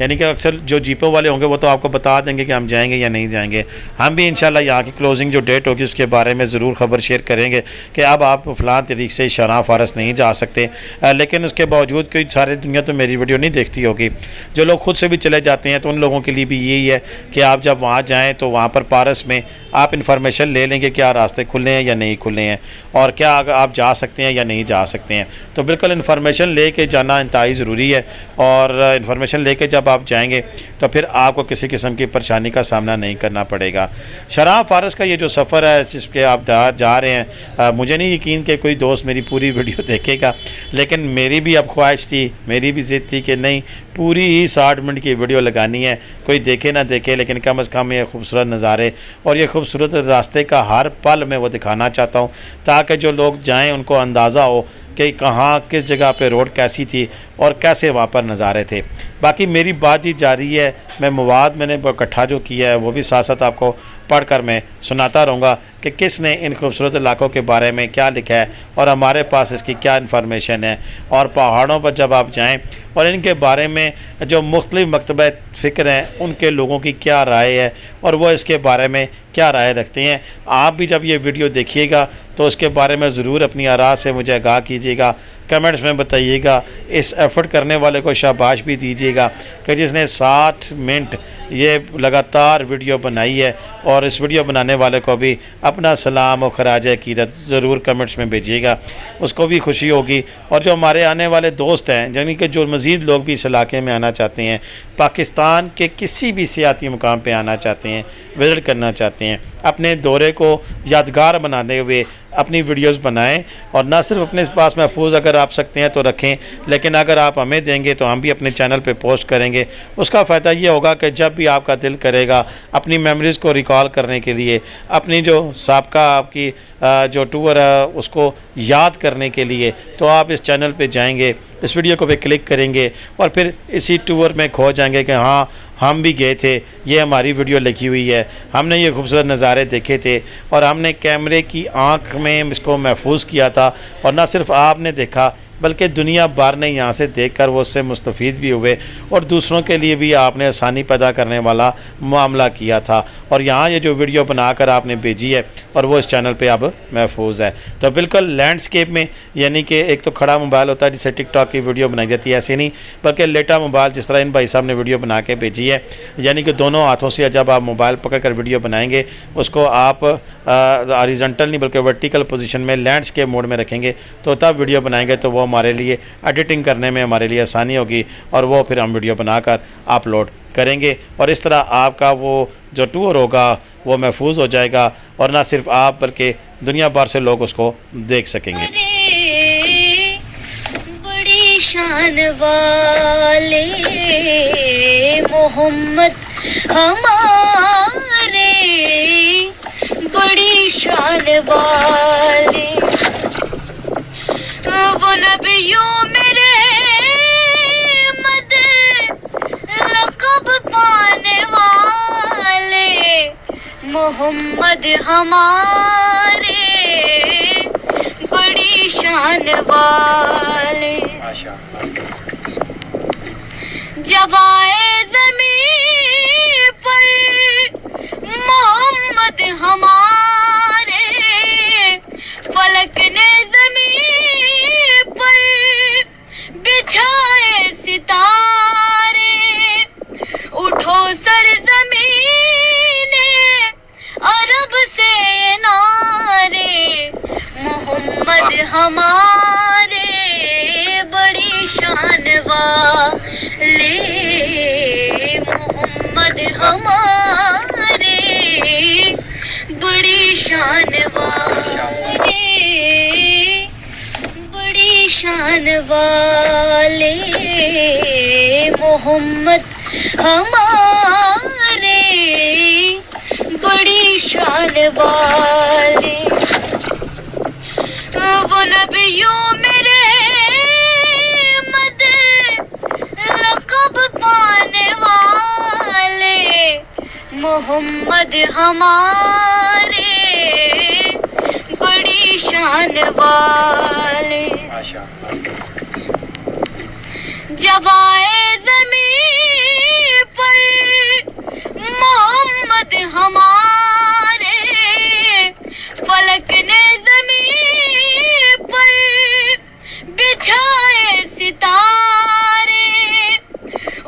यानी कि अक्सर जो जीपों वाले होंगे वो तो आपको बता देंगे कि हम जाएंगे या नहीं जाएंगे। हम भी इंशाल्लाह यहाँ की क्लोजिंग जो डेट होगी उसके बारे में ज़रूर ख़बर शेयर करेंगे कि अब आप फ़लाँ तरीक़ से शराब फॉरेस्ट नहीं जा सकते। लेकिन उसके बावजूद कोई सारी दुनिया तो मेरी वीडियो नहीं देखती होगी। जो लोग खुद से भी चले जाते हैं तो उन लोगों के लिए भी यही है कि आप जब वहाँ जाएँ तो वहाँ पर पारस में आप इन्फॉर्मेशन ले लेंगे क्या रास्ते खुले हैं या नहीं खुले हैं, और क्या आप जा सकते हैं या नहीं जा सकते हैं। तो बिल्कुल इन्फॉर्मेशन ले कर जाना इंतहाई ज़रूरी है, और इन्फॉर्मेशन ले कर जब आप जाएंगे तो फिर आपको किसी किस्म की परेशानी का सामना नहीं करना पड़ेगा। शराब फॉरेस्ट का ये जो सफ़र है जिसके आप जा रहे हैं, मुझे नहीं यकीन कि कोई दोस्त मेरी पूरी वीडियो देखेगा, लेकिन मेरी भी अब ख्वाहिश थी, मेरी भी ज़िद थी कि नहीं पूरी ही 60 मिनट की वीडियो लगानी है। कोई देखे ना देखे, लेकिन कम अज़ कम ये खूबसूरत नज़ारे और ये खूबसूरत रास्ते का हर पल मैं वो दिखाना चाहता हूँ, ताकि जो लोग जाएं उनको अंदाज़ा हो कि कहाँ किस जगह पे रोड कैसी थी और कैसे वहाँ पर नज़ारे थे। बाकी मेरी बातचीत जारी है, मैं मवाद मैंने इकट्ठा जो किया है वो भी साथ साथ आपको पढ़कर मैं सुनाता रहूँगा कि किसने इन खूबसूरत इलाकों के बारे में क्या लिखा है और हमारे पास इसकी क्या इन्फॉर्मेशन है। और पहाड़ों पर जब आप जाएं और इनके बारे में जो मुख्तलिफ़ मकतबा फ़िक्र हैं उनके लोगों की क्या राय है और वो इसके बारे में क्या राय रखते हैं। आप भी जब ये वीडियो देखिएगा तो उसके बारे में ज़रूर अपनी आरा से मुझे आगाह कीजिएगा, कमेंट्स में बताइएगा। इस एफ़र्ट करने वाले को शाबाश भी दीजिएगा कि जिसने 60 मिनट ये लगातार वीडियो बनाई है, और इस वीडियो बनाने वाले को भी अपना सलाम और खराज अक़ीदत ज़रूर कमेंट्स में भेजिएगा, उसको भी खुशी होगी। और जो हमारे आने वाले दोस्त हैं, यानी कि जो मज़ीद लोग भी इस इलाके में आना चाहते हैं, पाकिस्तान के किसी भी सियाती मुकाम पे आना चाहते हैं, विज़िट करना चाहते हैं, अपने दौरे को यादगार बनाने हुए अपनी वीडियोस बनाएं, और ना सिर्फ अपने पास महफूज अगर आप सकते हैं तो रखें, लेकिन अगर आप हमें देंगे तो हम भी अपने चैनल पे पोस्ट करेंगे। उसका फ़ायदा ये होगा कि जब भी आपका दिल करेगा अपनी मेमोरीज़ को रिकॉल करने के लिए, अपनी जो साबका आपकी जो टूर है उसको याद करने के लिए, तो आप इस चैनल पे जाएंगे, इस वीडियो को पे क्लिक करेंगे और फिर इसी टूर में खो जाएंगे कि हाँ हम भी गए थे, ये हमारी वीडियो लिखी हुई है, हमने ये खूबसूरत नज़ारे देखे थे और हमने कैमरे की आँख में इसको महफूज किया था। और ना सिर्फ आपने देखा बल्कि दुनिया भर ने यहाँ से देखकर वो उससे मुस्तफ़ीद भी हुए, और दूसरों के लिए भी आपने आसानी पैदा करने वाला मामला किया था। और यहाँ ये जो वीडियो बनाकर आपने भेजी है और वो इस चैनल पे अब महफूज है। तो बिल्कुल लैंडस्केप में, यानी कि एक तो खड़ा मोबाइल होता है जिससे टिकटॉक की वीडियो बनाई जाती है, ऐसे नहीं, बल्कि लेटा मोबाइल जिस तरह इन भाई साहब ने वीडियो बना के भेजी है, यानी कि दोनों हाथों से जब आप मोबाइल पकड़ कर वीडियो बनाएंगे उसको आप हॉरिजॉन्टल नहीं बल्कि वर्टिकल पोजीशन में लैंडस्केप मोड में रखेंगे, तो तब वीडियो बनाएंगे तो वो हमारे लिए एडिटिंग करने में हमारे लिए आसानी होगी, और वो फिर हम वीडियो बनाकर अपलोड करेंगे। और इस तरह आपका वो जो टूर होगा वो महफूज हो जाएगा, और ना सिर्फ आप बल्कि दुनिया भर से लोग उसको देख सकेंगे। बड़ी शान वाले मोहम्मद हमारे, बड़ी शान वाले वो नबियों मेरे मद लक़ब पाने वाले मोहम्मद हमारे, बड़ी शान वाले। जब आए ज़मीं पर मोहम्मद हमारे, फलक ने ज़मीं पर बिछाए सितारे, उठो सरज़मीने अरब से ये नारे, मोहम्मद हमारे बड़ी शान वाले, मोहम्मद हमारे बड़ी शान वाले, बड़ी शान वाले, मोहम्मद हमारे बड़ी शान वाले। वो नबियों मेरे मद लक़ब पाने वाले, मोहम्मद हमारे बड़ी शान वाले। जब आए ज़मीं पर मोहम्मद हमारे, फलक ने ज़मीं पर बिछाए सितारे,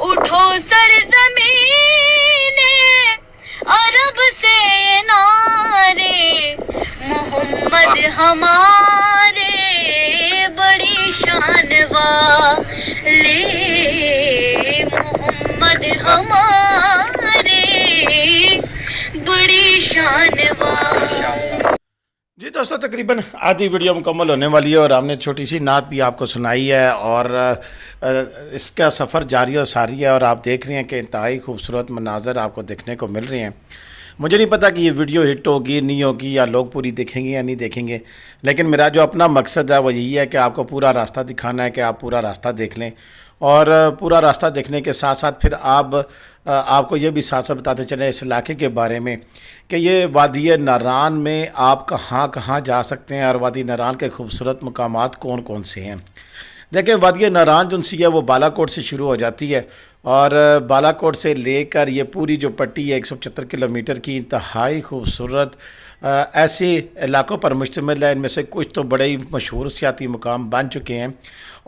उठो सरज़मीने अरब से ये नारे, मोहम्मद हमारे बड़ी शान वाले, मोहम्मद हमारे बड़ी शान वाले। जी दोस्तों, तकरीबन आधी वीडियो मुकम्मल होने वाली है और हमने छोटी सी नात भी आपको सुनाई है और इसका सफ़र जारी और सारी है और आप देख रहे हैं कि इंतहाई खूबसूरत मनाज़र आपको देखने को मिल रहे हैं। मुझे नहीं पता कि ये वीडियो हिट होगी नहीं होगी या लोग पूरी देखेंगे या नहीं देखेंगे, लेकिन मेरा जो अपना मकसद है वो यही है कि आपको पूरा रास्ता दिखाना है कि आप पूरा रास्ता देख लें और पूरा रास्ता देखने के साथ साथ फिर आपको ये भी साथ साथ बताते चलें इस इलाके के बारे में कि ये वादी नारान में आप कहाँ कहाँ जा सकते हैं और वादी नारान के खूबसूरत मकामात कौन कौन से हैं। देखिए, वादी नारान जो सी है वो बालाकोट से शुरू हो जाती है और बालाकोट से लेकर ये पूरी जो पट्टी है 175 किलोमीटर की इंतहाई खूबसूरत ऐसे इलाकों पर मुश्तमिल है। इनमें से कुछ तो बड़े ही मशहूर सियाती मुकाम बन चुके हैं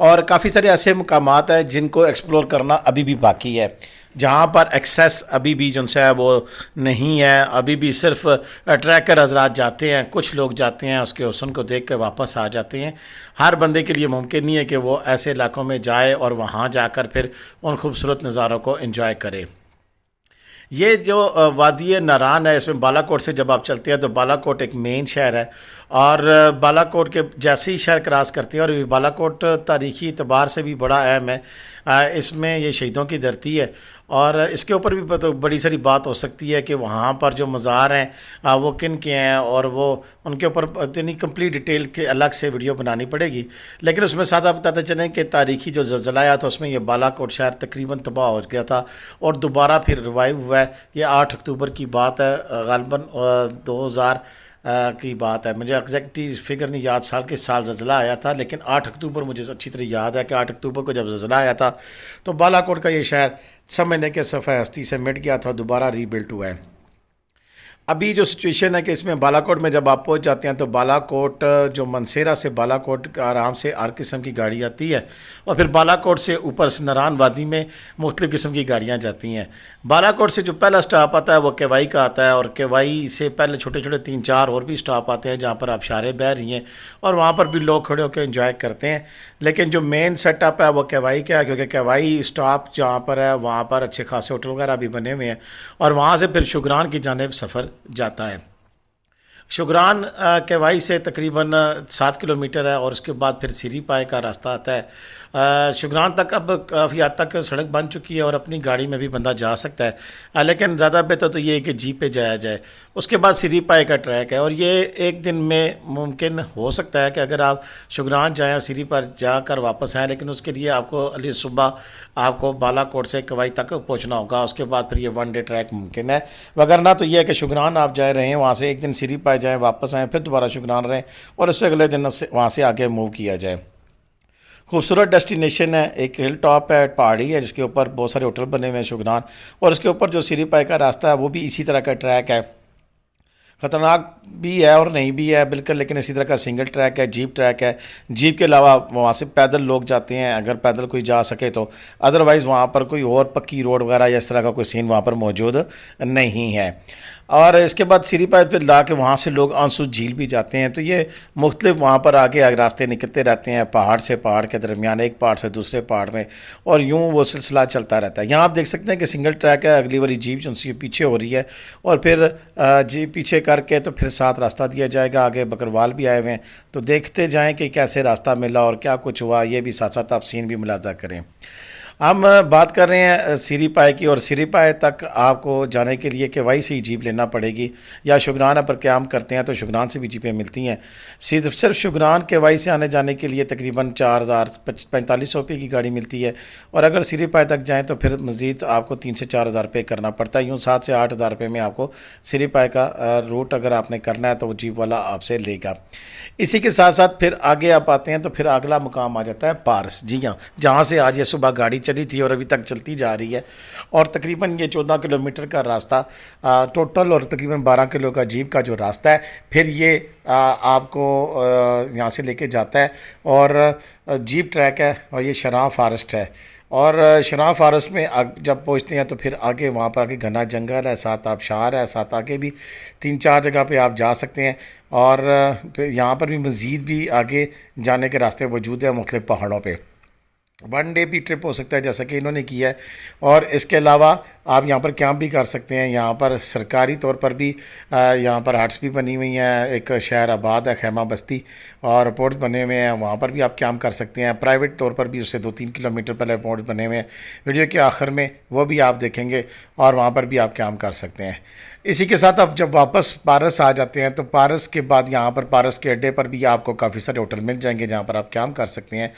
और काफ़ी सारे ऐसे मकामात हैं जिनको एक्सप्लोर करना अभी भी बाकी है, जहाँ पर एक्सेस अभी भी जो है वो नहीं है। अभी भी सिर्फ ट्रैकर हजरात जाते हैं, कुछ लोग जाते हैं, उसके हुस्न को देख कर वापस आ जाते हैं। हर बंदे के लिए मुमकिन नहीं है कि वो ऐसे इलाकों में जाए और वहाँ जाकर फिर उन खूबसूरत नज़ारों को एंजॉय करे। ये जो वादी नारान है, इसमें बालाकोट से जब आप चलते हैं तो बालाकोट एक मेन शहर है और बालाकोट के जैसे ही शहर क्रॉस करते हैं, और बालाकोट तारीख़ी एतबार से भी बड़ा अहम है। इसमें ये शहीदों की धरती है और इसके ऊपर भी तो बड़ी सारी बात हो सकती है कि वहाँ पर जो मज़ार हैं वो किन के हैं और वो उनके ऊपर इतनी कंप्लीट डिटेल के अलग से वीडियो बनानी पड़ेगी। लेकिन उसमें साथ आप बताते चलें कि तारीख़ी जो ज़लज़ला आया था उसमें ये बालाकोट शहर तकरीबन तबाह हो गया था और दोबारा फिर रिवाइव हुआ है। ये 8 अक्टूबर की बात है, ग़ालिबन 2000 की बात है। मुझे एग्जैक्टली फिगर नहीं याद साल के साल ज़लज़ला आया था, लेकिन 8 अक्टूबर मुझे अच्छी तरह याद है कि 8 अक्टूबर को जब ज़लज़ला आया था तो बालाकोट का ये शहर समझने के सफ़े हस्ती से मिट गया था, दोबारा रीबिल्ट हुआ है। अभी जो सिचुएशन है कि इसमें बालाकोट में जब आप पहुंच जाते हैं तो बालाकोट जो मनसेरा से बालाकोट आराम से हर किस्म की गाड़ी आती है और फिर बालाकोट से ऊपर से नारान वादी में मुख्तलिफ़ किस्म की गाड़ियां जाती हैं। बालाकोट से जो पहला स्टॉप आता है वो केवाई का आता है और केवाई से पहले छोटे छोटे 3-4 और भी स्टॉप आते हैं जहाँ पर आबशारें बह रही हैं और वहाँ पर भी लोग खड़े होकर एंजॉय करते हैं। लेकिन जो मेन सेटअप है वो केवाई का है, क्योंकि केवाई स्टॉप जहाँ पर है वहाँ पर अच्छे खासे होटल वगैरह भी बने हुए हैं और वहाँ से फिर शुगरान की जानिब सफ़र जाता है। शुगरान केवाई से तकरीबन 7 किलोमीटर है और उसके बाद फिर सीरी पाए का रास्ता आता है। शुगरान तक अब काफ़ी हद तक सड़क बन चुकी है और अपनी गाड़ी में भी बंदा जा सकता है, लेकिन ज़्यादा बेहतर तो ये है कि जीप पे जाया जाए। उसके बाद सीरी पाए का ट्रैक है और ये एक दिन में मुमकिन हो सकता है कि अगर आप शुगरान जाएँ सीरी पर जाकर वापस आएँ, लेकिन उसके लिए आपको अली सुबह आपको बालाकोट से केवाई तक पहुँचना होगा। उसके बाद फिर ये 1 डे ट्रैक मुमकिन है, वगरना तो ये है कि शुगरान आप जाए रहें, वहाँ से एक दिन सीरी पाए जाएँ, वापस आएँ, फिर दोबारा शुगरान रहें और उससे अगले दिन वहाँ से आगे मूव किया जाए। खूबसूरत डेस्टिनेशन है, एक हिल टॉप है, पहाड़ी है जिसके ऊपर बहुत सारे होटल बने हुए हैं शुगनान, और उसके ऊपर जो सीरी पाई का रास्ता है वो भी इसी तरह का ट्रैक है। ख़तरनाक भी है और नहीं भी है बिल्कुल, लेकिन इसी तरह का सिंगल ट्रैक है, जीप ट्रैक है। जीप के अलावा वहाँ से पैदल लोग जाते हैं अगर पैदल कोई जा सके तो, अदरवाइज़ वहाँ पर कोई और पक्की रोड वगैरह या इस तरह का कोई सीन वहाँ पर मौजूद नहीं है। और इसके बाद सीरी पाइप पे ला के वहाँ से लोग आंसू झील भी जाते हैं। तो ये मुख्तलिफ वहाँ पर आगे रास्ते निकलते रहते हैं, पहाड़ से पहाड़ के दरमियान, एक पहाड़ से दूसरे पहाड़ में, और यूँ वो सिलसिला चलता रहता है। यहाँ आप देख सकते हैं कि सिंगल ट्रैक है, अगली वाली जीप जो सी पीछे हो रही है, और फिर जीप पीछे करके तो फिर साथ रास्ता दिया जाएगा। आगे बकरवाल भी आए हुए हैं, तो देखते जाएँ कि कैसे रास्ता मिला और क्या कुछ हुआ, ये भी साथ साथ आप सीन भी मुलाजा करें। हम बात कर रहे हैं सीरी पाए की, और सीरी पाए तक आपको जाने के लिए केवाई से ही जीप लेना पड़ेगी, या शुगरान पर क़याम करते हैं तो शुगरान से भी जीपें मिलती हैं। सिर्फ शुगरान केवाई से आने जाने के लिए तकरीबन 4,045 रुपये की गाड़ी मिलती है, और अगर सीरी पाए तक जाएँ तो फिर मज़ीद आपको 3 से 4 हज़ार रुपये करना पड़ता है। यूँ 7 से 8 हज़ार रुपये में आपको सीरी पाए का रूट अगर आपने करना है तो वो जीप वाला आपसे लेगा। इसी के साथ साथ फिर आगे आप आते हैं तो फिर अगला मुकाम आ जाता है पारस। जी हाँ, जहाँ से आज ये सुबह गाड़ी चली थी और अभी तक चलती जा रही है, और तकरीबन ये 14 किलोमीटर का रास्ता टोटल, और तकरीबन 12 किलो का जीप का जो रास्ता है, फिर ये आपको यहाँ से लेके जाता है, और जीप ट्रैक है, और ये शराह फॉरेस्ट है। और शराह फॉरेस्ट में जब पहुँचते हैं तो फिर आगे वहाँ पर आगे घना जंगल है, साथ आबशार है, साथ आगे भी 3-4 जगह पे आप जा सकते हैं, और फिर यहाँ पर भी मज़ीद भी आगे जाने के रास्ते मौजूद है मुख्तलिफ पहाड़ों पे। 1 डे भी ट्रिप हो सकता है जैसा कि इन्होंने किया है, और इसके अलावा आप यहाँ पर कैंप भी कर सकते हैं। यहाँ पर सरकारी तौर पर भी यहाँ पर हट्स भी बनी हुई हैं, एक शहर आबाद है खैमा बस्ती, और पोर्ट्स बने हुए हैं, वहाँ पर भी आप कैंप कर सकते हैं। प्राइवेट तौर पर भी उससे 2-3 किलोमीटर पहले पोर्ट्स बने हुए हैं, वीडियो के आखिर में वो भी आप देखेंगे, और वहाँ पर भी आप कैंप कर सकते हैं। इसी के साथ आप जब वापस पारस आ जाते हैं तो पारस के बाद यहाँ पर पारस के अड्डे पर भी आपको काफ़ी सारे होटल मिल जाएंगे जहाँ पर आप कैंप कर सकते हैं।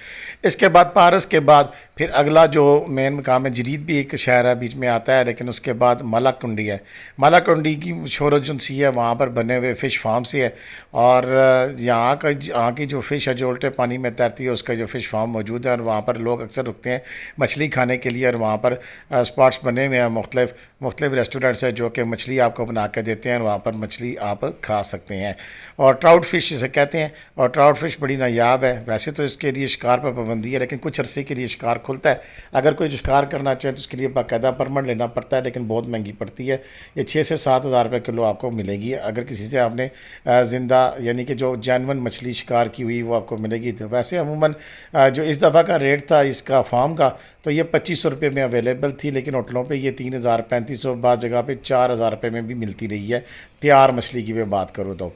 इसके बाद पारस के बाद फिर अगला जो मेन मकाम है, जरीद भी एक शहर है बीच में आता है, लेकिन उसके बाद मालाकुंडी है। मालाकुंडी की शोहरत जो सी है वहाँ पर बने हुए फ़िश फार्म से है, और यहाँ की जो फ़िश है जो उल्टे पानी में तैरती है उसका जो फ़िश फार्म मौजूद है, और वहाँ पर लोग अक्सर रुकते हैं मछली खाने के लिए, और वहाँ पर स्पॉट्स बने हुए हैं, मुख्तलिफ रेस्टोरेंट्स है जो कि मछली आपको बना के देते हैं, और वहाँ पर मछली आप खा सकते हैं। और ट्राउट फ़िश इसे कहते हैं, और ट्राउट फ़िश बड़ी नायाब है। वैसे तो इसके लिए शिकार पर पाबंदी है, लेकिन कुछ अरसे के लिए शिकार खुलता है। अगर कोई शिकार करना चाहे तो उसके लिए बाकायदा परमिट लेना पड़ता है, लेकिन बहुत महंगी पड़ती है। ये 6 से 7 हज़ार रुपये किलो आपको मिलेगी अगर किसी से आपने ज़िंदा यानी कि जो जानवर मछली शिकार की हुई वो आपको मिलेगी। तो वैसे अमूमन जो इस दफ़ा का रेट था इसका फार्म का, तो ये 2500 रुपये में अवेलेबल थी, लेकिन होटलों पे ये 3000, 3500, बाद जगह पे 4000 रुपये में भी मिलती रही है तैयार मछली की मैं बात करूँ तो।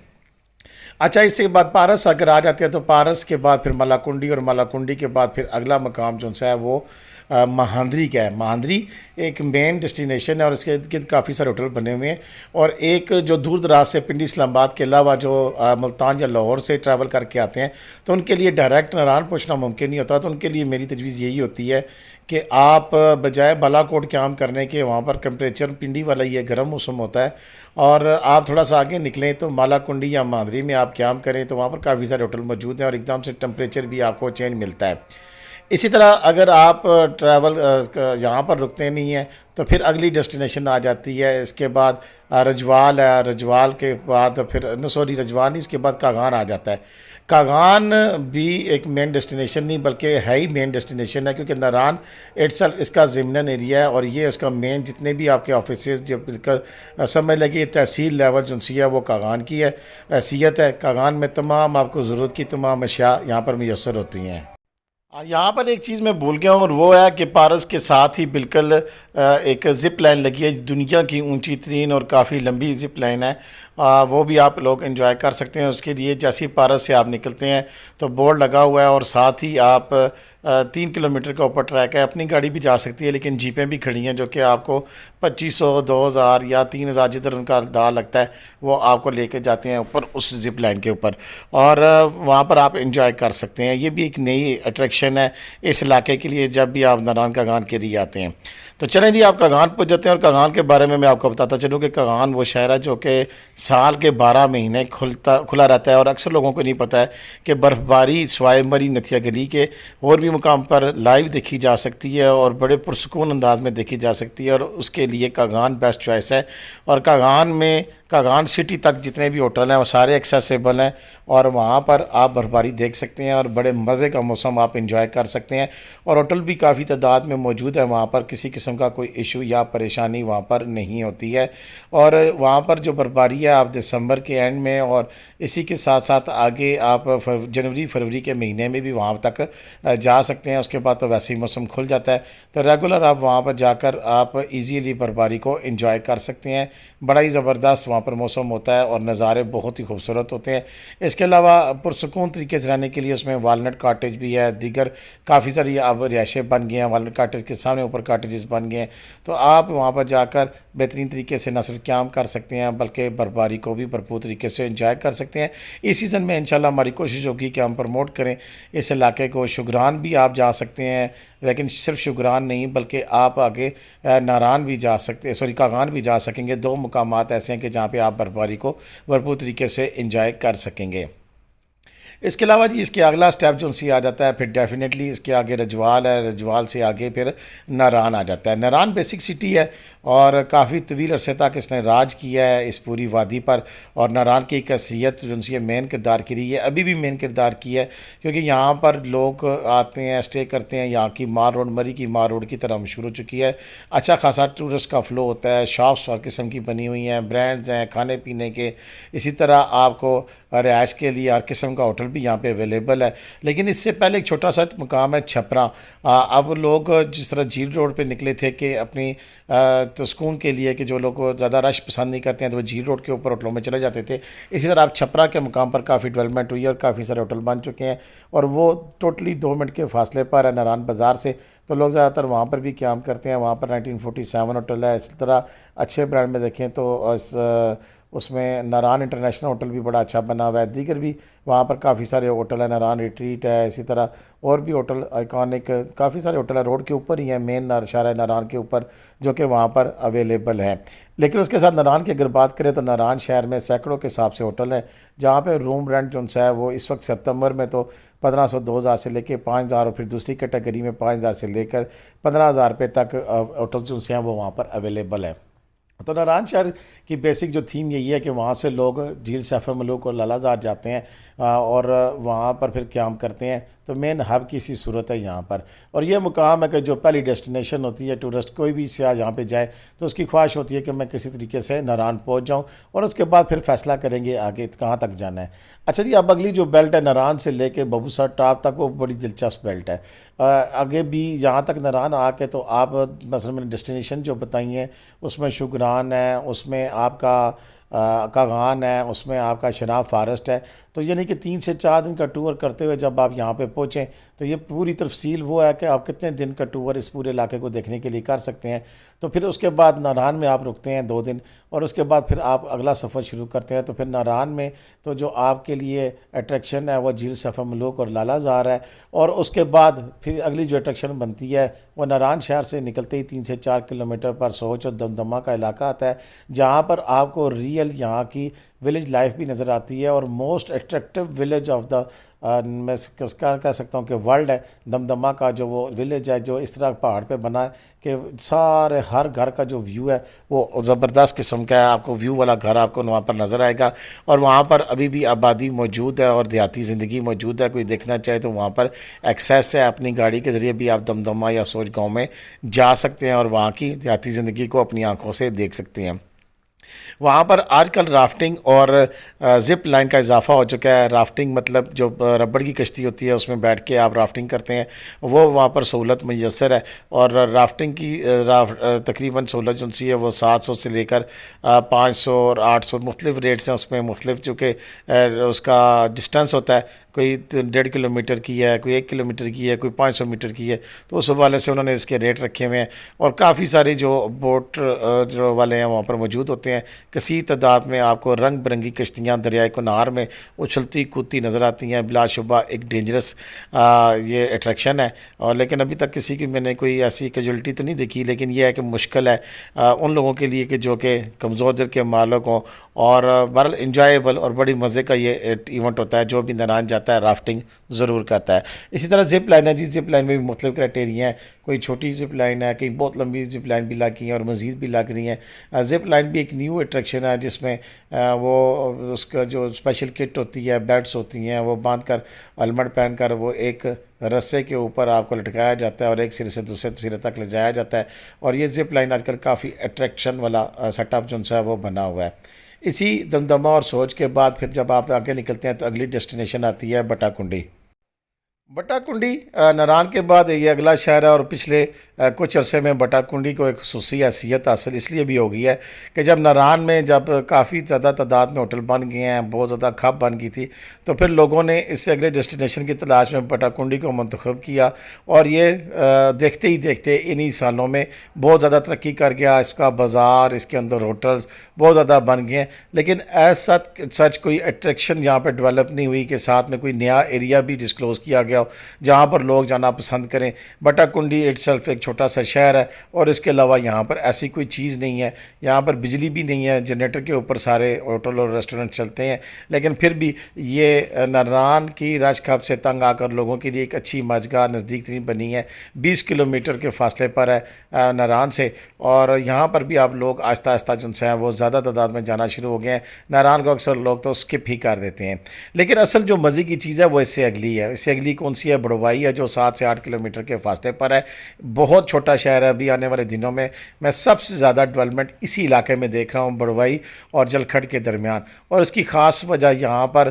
अच्छा, इसके बाद पारस अगर आ जाते हैं तो पारस के बाद फिर मालाकुंडी, और मालाकुंडी के बाद फिर अगला मकाम जो सा है वो महांदरी का है। महांदरी एक मेन डेस्टिनेशन है, और इसके इर्द गिर्द काफ़ी सारे होटल बने हुए हैं, और एक जो दूर दराज से पिंडी इस्लामाबाद के अलावा जो मुल्तान या लाहौर से ट्रैवल करके आते हैं तो उनके लिए डायरेक्ट नारायण पहुँचना मुमकिन नहीं होता। तो उनके लिए मेरी तजवीज़ यही होती है कि आप बजाय बालाकोट कैंप करने के, वहाँ पर टेम्परेचर पिंडी वाला ही है, गर्म मौसम होता है, और आप थोड़ा सा आगे निकलें तो मालाकुंडी या महांदरी में आप कैंप करें तो वहाँ पर काफ़ी सारे होटल मौजूद हैं, और एकदम से टेम्परेचर भी आपको चेंज मिलता है। इसी तरह अगर आप ट्रैवल यहाँ पर रुकते नहीं हैं तो फिर अगली डेस्टिनेशन आ जाती है। इसके बाद रजवाल है, रजवाल के बाद फिर रजवाल नहीं, इसके बाद कागान आ जाता है। कागान भी एक मेन डेस्टिनेशन नहीं बल्कि है ही मेन डेस्टिनेशन है, क्योंकि नारान इट्सल्फ इसका ज़िमनन एरिया है, और ये उसका मेन जितने भी आपके ऑफिसेज जो बिल्कुल समझ लगे तहसील लेवल जो सी है वो कागान की है हैसियत है। कागान में तमाम आपको ज़रूरत की तमाम अशिया यहाँ पर मैसर होती हैं। यहाँ पर एक चीज़ मैं भूल गया हूँ, और वो है कि पारस के साथ ही बिल्कुल एक ज़िप लाइन लगी है, दुनिया की ऊंची तरीन और काफ़ी लंबी ज़िप लाइन है। वो भी आप लोग एंजॉय कर सकते हैं। उसके लिए जैसे ही पारस से आप निकलते हैं तो बोर्ड लगा हुआ है, और साथ ही आप 3 किलोमीटर का ऊपर ट्रैक है। अपनी गाड़ी भी जा सकती है, लेकिन जीपें भी खड़ी हैं जो कि आपको 2500, 2000 या 3000 जिधर उनका दाव लगता है वो आपको लेके जाते हैं ऊपर उस ज़िप लाइन के ऊपर, और वहाँ पर आप एंजॉय कर सकते हैं। ये भी एक नई अट्रैक्शन है इस इलाके के लिए जब भी आप नारायण कागान के लिए आते हैं। तो चलें जी, आप कागान पहुँच जाते हैं। और कागान के बारे में मैं आपको बताता चलूँ कि कागान वो शहर है जो कि साल के 12 महीने खुला रहता है। और अक्सर लोगों को नहीं पता है कि बर्फ़बारी स्वाय मरी नथिया गली के और भी मुकाम पर लाइव देखी जा सकती है और बड़े पुरसकून अंदाज में देखी जा सकती है। और उसके लिए कागान बेस्ट चॉइस है। और कागान सिटी तक जितने भी होटल हैं वो सारे एक्सेसिबल हैं और वहाँ पर आप बर्फबारी देख सकते हैं और बड़े मज़े का मौसम आप इंजॉय कर सकते हैं। और होटल भी काफ़ी तादाद में मौजूद है वहाँ पर, किसी किस्म का कोई इशू या परेशानी वहाँ पर नहीं होती है। और वहाँ पर जो बर्फबारी है आप दिसंबर के एंड में और इसी के साथ साथ आगे आप जनवरी फरवरी के महीने में भी वहाँ तक जा सकते हैं। उसके बाद तो वैसे ही मौसम खुल जाता है, तो रेगुलर आप वहाँ पर जाकर आप ईज़िली बर्फबारी को इंजॉय कर सकते हैं। बड़ा ही ज़बरदस्त वहाँ पर मौसम होता है और नज़ारे बहुत ही खूबसूरत होते हैं। इसके अलावा पुरसकून तरीके से रहने के लिए उसमें वालनट कॉटेज भी है, दीगर काफ़ी सारी अब रिहायशें बन गई हैं। वालनट कॉटेज के सामने ऊपर कॉटेजेस बन गए हैं, तो आप वहाँ पर जाकर बेहतरीन तरीके से न सिर्फ क़याम कर सकते हैं बल्कि बर्फबारी को भी भरपूर तरीके से इंजॉय कर सकते हैं। इस सीज़न में इंशाल्लाह हमारी कोशिश होगी कि हम प्रमोट करें इस इलाके को। शुगरान भी आप जा सकते हैं, लेकिन सिर्फ शुगरान नहीं बल्कि आप आगे नारान भी जा सकते हैं, कागान भी जा सकेंगे। 2 मुकामात ऐसे हैं कि जहाँ पे आप बर्फबारी को भरपूर तरीके से इंजॉय कर सकेंगे। इसके अलावा जी इसके अगला स्टेप जो सी आ जाता है, फिर डेफिनेटली इसके आगे रजवाल है, रजवाल से आगे फिर नारान आ जाता है। नारान बेसिक सिटी है और काफ़ी तवील अरसे तक इसने राज किया है इस पूरी वादी पर। और नारान की एक हैसियत जो सी मेन किरदार की रही है, अभी भी मेन किरदार की है, क्योंकि यहाँ पर लोग आते हैं, स्टे करते हैं। यहाँ की मार रोड मरी की मार रोड की तरह मशहूर हो चुकी है। अच्छा खासा टूरिस्ट का फ़्लो होता है, शॉप्स हर किस्म की बनी हुई हैं, ब्रांड्स हैं खाने पीने के। इसी तरह आपको रिहाइश के लिए हर किस्म का होटल भी यहाँ पे अवेलेबल है। लेकिन इससे पहले एक छोटा सा मुकाम है छपरा। अब लोग जिस तरह झील रोड पे निकले थे कि अपनी तो सुकून के लिए कि जो लोग ज़्यादा रश पसंद नहीं करते हैं तो वो झील रोड के ऊपर होटलों में चले जाते थे, इसी तरह अब छपरा के मुकाम पर काफ़ी डेवलपमेंट हुई है और काफ़ी सारे होटल बन चुके हैं और वो टोटली 2 मिनट के फासले पर है नारान बाज़ार से। तो लोग ज़्यादातर वहाँ पर भी क़याम करते हैं। वहाँ पर 1947 होटल है। इसी तरह अच्छे ब्रांड में देखें तो उसमें नारान इंटरनेशनल होटल भी बड़ा अच्छा बना हुआ है। दीगर भी वहाँ पर काफ़ी सारे होटल है, नारान रिट्रीट है, इसी तरह और भी होटल आइकॉनिक काफ़ी सारे होटल है, रोड के ऊपर ही है, मेन शारा नारान के ऊपर, जो कि वहाँ पर अवेलेबल है। लेकिन उसके साथ नारान की अगर बात करें तो नारान शहर में सैकड़ों के हिसाब से होटल है, जहाँ पे रूम रेंट जो है वो इस वक्त सितंबर में तो 1500 2000 से लेकर 5000 और फिर दूसरी कैटेगरी में 5000 से लेकर 15000 रुपये तक होटल जो हैं वो वहाँ पर अवेलेबल है। तो नारान शहर की बेसिक जो थीम यही है कि वहाँ से लोग झील सैफ मलूक और लालाजार जाते हैं और वहाँ पर फिर क़याम करते हैं। तो मेन हब की सी सूरत है यहाँ पर। और ये मुकाम है कि जो पहली डेस्टिनेशन होती है, टूरिस्ट कोई भी सयाह यहाँ पे जाए तो उसकी ख्वाहिश होती है कि मैं किसी तरीके से नारान पहुँच जाऊँ और उसके बाद फिर फ़ैसला करेंगे आगे कहाँ तक जाना है। अच्छा जी, अब अगली जो बेल्ट है नारान से लेके बबूसर टॉप तक, वो बड़ी दिलचस्प बेल्ट है। आगे भी यहाँ तक नारान आके तो आप मसलन मैंने डेस्टिनेशन जो बताई हैं उसमें शुगरान है, उसमें आपका कागान है, उसमें आपका शनाब फॉरेस्ट है। तो यानी कि 3 से 4 दिन का टूर करते हुए जब आप यहाँ पे पहुँचें तो ये पूरी तफसील वो है कि आप कितने दिन का टूर इस पूरे इलाके को देखने के लिए कर सकते हैं। तो फिर उसके बाद नारान में आप रुकते हैं 2 दिन और उसके बाद फिर आप अगला सफ़र शुरू करते हैं। तो फिर नारान में तो जो आपके लिए अट्रैक्शन है वो झील सफ़र मलूक और लालाजार है। और उसके बाद फिर अगली जो अट्रैक्शन बनती है वो नारान शहर से निकलते ही 3 से 4 किलोमीटर पर सोच और दमदमा का इलाका आता है, जहाँ पर आपको रियल यहाँ की विलेज लाइफ भी नज़र आती है। और most attractive village of the मैं कह सकता हूँ कि वर्ल्ड है दमदमा का जो वो विलेज है, जो इस तरह पहाड़ पे बना है कि सारे हर घर का जो व्यू है वो ज़बरदस्त किस्म का है। आपको व्यू वाला घर आपको वहाँ पर नज़र आएगा और वहाँ पर अभी भी आबादी मौजूद है और देहाती ज़िंदगी मौजूद है। कोई देखना चाहे तो वहाँ पर एक्सेस है, अपनी गाड़ी के ज़रिए भी आप दमदमा या सोच गाँव में जा सकते हैं और वहाँ की देहाती ज़िंदगी को अपनी आँखों से देख सकते हैं। वहाँ पर आजकल राफ्टिंग और ज़िप लाइन का इजाफा हो चुका है। राफ्टिंग मतलब जो रबड़ की कश्ती होती है उसमें बैठ के आप राफ्टिंग करते हैं, वो वहाँ पर सहूलत मैसर है। और राफ्टिंग की तकरीबन सहूलत जो सी है वो 700 से लेकर 500 और 800 मुख्तलिफ रेट्स हैं। उसमें मुख्तलिफ चूँकि उसका डिस्टेंस होता है, कोई 1.5 किलोमीटर की है, कोई 1 किलोमीटर की है, कोई 500 मीटर की है, तो उस हवाले से उन्होंने इसके रेट रखे हुए हैं। और काफ़ी सारे जो बोट जो वाले हैं वहाँ पर मौजूद होते हैं हैं, कसीर तादाद में आपको रंग बिरंगी कश्तियाँ दरियाए कुनार में उछलती कूदती नज़र आती हैं। बिलाशुबा एक डेंजरस ये अट्रैक्शन है, और लेकिन अभी तक किसी की मैंने कोई ऐसी कैजुअलिटी तो नहीं देखी, लेकिन यह है कि मुश्किल है उन लोगों के लिए कि जो कि कमज़ोर दिल के मालिक हों। और बहरहाल इंजॉयबल और बड़ी मज़े का ये इवेंट होता है। जो भी नारायण जाता है राफ्टिंग ज़रूर करता है। इसी तरह ज़िप लाइन है जी, ज़िप लाइन में भी मुख्तलिफ क्राइटेरिया हैं। कोई छोटी ज़िप लाइन है, कहीं बहुत लंबी ज़िप लाइन भी लगी हैं और मज़ीद भी लग रही हैं। ज़िप लाइन भी एक न्यू अट्रैक्शन है जिसमें वो उसका जो स्पेशल किट होती है, बेड्स होती हैं, वो बांध कर हेलमेट पहन कर वो एक रस्से के ऊपर आपको लटकाया जाता है और एक सिरे से दूसरे सिरे तक ले जाया जाता है। और ये ज़िप लाइन आजकल काफ़ी अट्रैक्शन वाला सेटअप जो है वो बना हुआ है। इसी दमदमा और सोच के बाद फिर जब आप आगे निकलते हैं तो अगली डेस्टिनेशन आती है बटाकुंडी। बटाकुंडी नारायण के बाद ये अगला शहर है, और पिछले कुछ अरसे में बटाकुंडी को एक खुसूसी हैसियत हासिल इसलिए भी हो गई है कि जब नारायण में जब काफ़ी ज़्यादा तादाद में होटल बन गए हैं, बहुत ज़्यादा खप बन गई थी, तो फिर लोगों ने इससे अगले डेस्टिनेशन की तलाश में बटाकुंडी को मंतखब किया। और ये देखते ही देखते इन्हीं सालों में बहुत ज़्यादा तरक्की कर गया। इसका बाज़ार, इसके अंदर होटल्स बहुत ज़्यादा बन गए हैं, लेकिन ऐसा सच कोई अट्रैक्शन यहाँ पर डेवलप नहीं हुई कि साथ में कोई नया एरिया भी डिस्क्लोज़ किया गया हो जहाँ पर लोग जाना पसंद करें। बटाकुंडी इटसेल्फ एक छोटा सा शहर है, और इसके अलावा यहाँ पर ऐसी कोई चीज़ नहीं है। यहाँ पर बिजली भी नहीं है, जनरेटर के ऊपर सारे होटल और रेस्टोरेंट चलते हैं, लेकिन फिर भी ये नारायण की रश खप से तंग आकर लोगों के लिए एक अच्छी मजगा नज़दीक तरीन बनी है। 20 किलोमीटर के फासले पर है नारायण से, और यहाँ पर भी आप लोग आहिस्ता आहिस्ता जिनसे हैं वो ज़्यादा तादाद में जाना शुरू हो गए हैं। नारायण को अक्सर लोग तो स्किप ही कर देते हैं, लेकिन असल जो मज़े की चीज़ है वो इससे अगली है। इससे अगली कौन सी है? बड़वाई है, जो 7 से 8 किलोमीटर के फासले पर है। बहुत छोटा शहर है। अभी आने वाले दिनों में मैं सबसे ज़्यादा डेवलपमेंट इसी इलाके में देख रहा हूँ, बड़वाई और जलखड़ के दरमियान। और इसकी ख़ास वजह यहाँ पर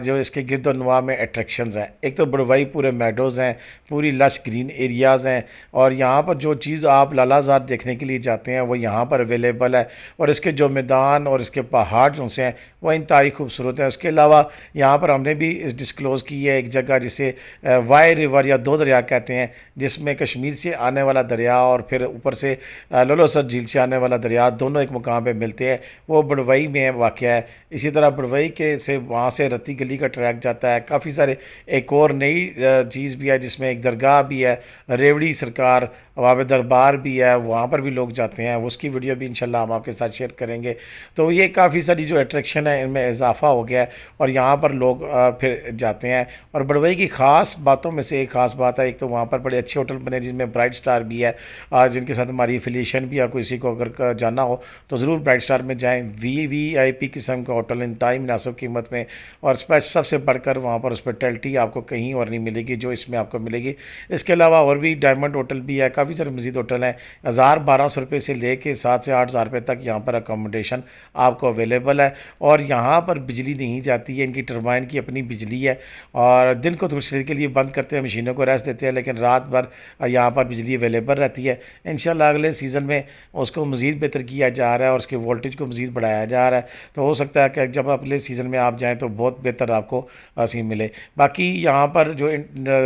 जो इसके गिरदोनवा में अट्रैक्शंस हैं। एक तो बड़वाई पूरे मेडोज़ हैं, पूरी लश ग्रीन एरियाज़ हैं, और यहाँ पर जो चीज़ आप लालाज़ार देखने के लिए जाते हैं वो यहाँ पर अवेलेबल है। और इसके जो मैदान और इसके पहाड़ जो से हैं वो इंतहाई खूबसूरत है। उसके अलावा यहाँ पर हमने भी डिस्क्लोज़ की है एक जगह जिसे वाई रिवर या दो दरिया कहते हैं, जिसमें कश्मीर से आने वाला दरिया और फिर ऊपर से ललोसर झील से आने वाला दरिया दोनों एक मुकाम पे मिलते हैं। वो बड़वाई में वाक़ है। इसी तरह बड़वाई के से वहाँ से रत्ती गली का ट्रैक जाता है। काफ़ी सारे एक और नई चीज़ भी है जिसमें एक दरगाह भी है, रेवड़ी सरकार वहाँ पे दरबार भी है, वहाँ पर भी लोग जाते हैं। उसकी वीडियो भी इंशाल्लाह हम आपके साथ शेयर करेंगे। तो ये काफ़ी सारी जो अट्रैक्शन है इनमें इजाफा हो गया है, और यहाँ पर लोग फिर जाते हैं। और बड़वाई की ख़ास बातों में से एक ख़ास बात है, एक तो वहाँ पर बड़े अच्छे होटल बने जिनमें ब्राइट स्टार भी है, जिनके साथ हमारी एफिलिएशन भी है। किसी को अगर जाना हो तो ज़रूर ब्राइट स्टार में जाएँ। VIP किस्म का होटल इंतहाई मुनासिब कीमत में, और सबसे बढ़कर वहाँ पर हॉस्पिटैलिटी आपको कहीं और नहीं मिलेगी जो इसमें आपको मिलेगी। इसके अलावा और भी डायमंड होटल भी है, काफ़ी सारे मज़ीद होटल हैं। 1000-1200 रुपये से लेके 7 से 8 हज़ार रुपये तक यहाँ पर अकोमोडेशन आपको अवेलेबल है। और यहाँ पर बिजली नहीं जाती है, इनकी टरबाइन की अपनी बिजली है, और दिन को थोड़ी देर के लिए बंद करते हैं, मशीनों को रेस्ट देते हैं, लेकिन रात भर यहाँ पर बिजली अवेलेबल रहती है। इंशाल्लाह अगले सीज़न में उसको मज़ीद बेहतर किया जा रहा है और उसके वोल्टेज को मज़ीद बढ़ाया जा रहा है। तो हो सकता है कि जब अगले सीज़न में आप जाएँ तो बहुत बेहतर आपको सिम मिले। बाकी यहाँ पर जो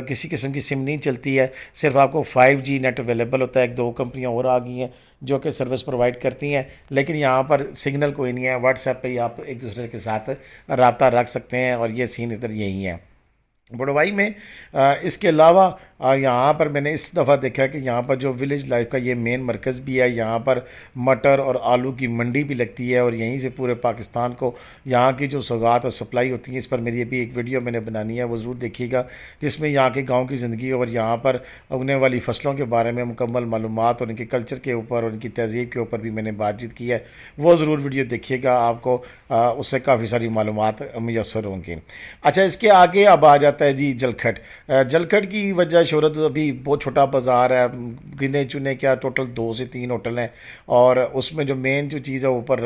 किसी किस्म की सिम नहीं चलती है, सिर्फ आपको 5G नेट अवेलेबल होता है। 1-2 कंपनियाँ और आ गई हैं जो कि सर्विस प्रोवाइड करती हैं, लेकिन यहाँ पर सिग्नल कोई नहीं है। व्हाट्सएप पे ही आप एक दूसरे के साथ रब्ता रख सकते हैं, और ये सीन इधर यही है बड़वाई में। इसके अलावा यहाँ पर मैंने इस दफ़ा देखा कि यहाँ पर जो विलेज लाइफ का ये मेन मरकज़ भी है, यहाँ पर मटर और आलू की मंडी भी लगती है, और यहीं से पूरे पाकिस्तान को यहाँ की जो सौगात और सप्लाई होती है, इस पर मेरी अभी एक वीडियो मैंने बनानी है, वो ज़रूर देखिएगा, जिसमें यहाँ के गाँव की ज़िंदगी और यहाँ पर उगने वाली फ़सलों के बारे में मुकम्मल मालूमात और उनके कल्चर के ऊपर और उनकी तहज़ीब के ऊपर भी मैंने बातचीत की है। वो ज़रूर वीडियो देखिएगा, आपको उससे काफ़ी सारी मालूमात मुयस्सर होंगी। अच्छा, इसके आगे अब आ जाता है जी जलखड़। जलखड़ की वजह शोहरत अभी बहुत छोटा बाज़ार है, गिने चुने क्या टोटल 2 से 3 होटल हैं, और उसमें जो मेन जो चीज़ है ऊपर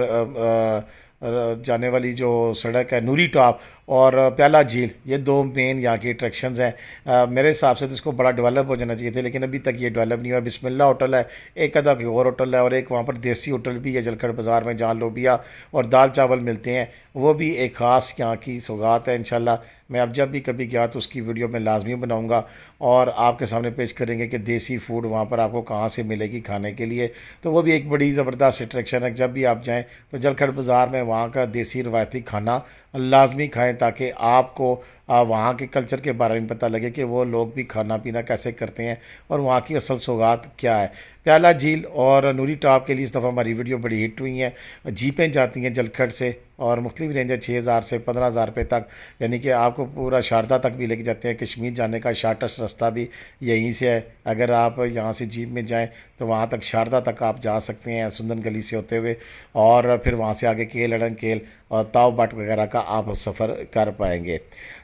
जाने वाली जो सड़क है नूरी टॉप, और प्याला झील, ये दो मेन यहाँ की अट्रैक्शंस हैं। मेरे हिसाब से तो इसको बड़ा डेवलप हो जाना चाहिए थे, लेकिन अभी तक ये डेवलप नहीं हुआ। बिस्मिल्लाह होटल है, एक आधा कोई और होटल है, और एक वहाँ पर देसी होटल भी है जलखड़ बाज़ार में, जहाँ लोबिया और दाल चावल मिलते हैं। वो भी एक ख़ास यहाँ की सौगात है। इंशाल्लाह मैं अब जब भी कभी गया तो उसकी वीडियो मैं लाजमी बनाऊंगा और आपके सामने पेश करेंगे कि देसी फूड वहाँ पर आपको कहाँ से मिलेगी खाने के लिए। तो वो भी एक बड़ी ज़बरदस्त अट्रैक्शन है। जब भी आप जाएँ तो जलखड़ बाज़ार में वहाँ का देसी रवायती खाना लाजमी खाएं, ताकि आपको वहाँ के कल्चर के बारे में पता लगे कि वो लोग भी खाना पीना कैसे करते हैं और वहाँ की असल सौगात क्या है। प्याला झील और नूरी टॉप के लिए इस दफ़ा हमारी वीडियो बड़ी हिट हुई हैं। जीपें जाती हैं जलखड़ से और मुख्तलिफ रेंज है 6,000 से 15,000 रुपये तक, यानी कि आपको पूरा शारदा तक भी लेके जाते हैं। कश्मीर जाने का शार्टेस्ट रास्ता भी यहीं से है। अगर आप यहाँ से जीप में जाएं तो वहाँ तक शारदा तक आप जा सकते हैं सुंदन गली से होते हुए, और फिर वहाँ से आगे केल, अड़ंकेल और ताव बट वगैरह का आप सफ़र कर पाएंगे।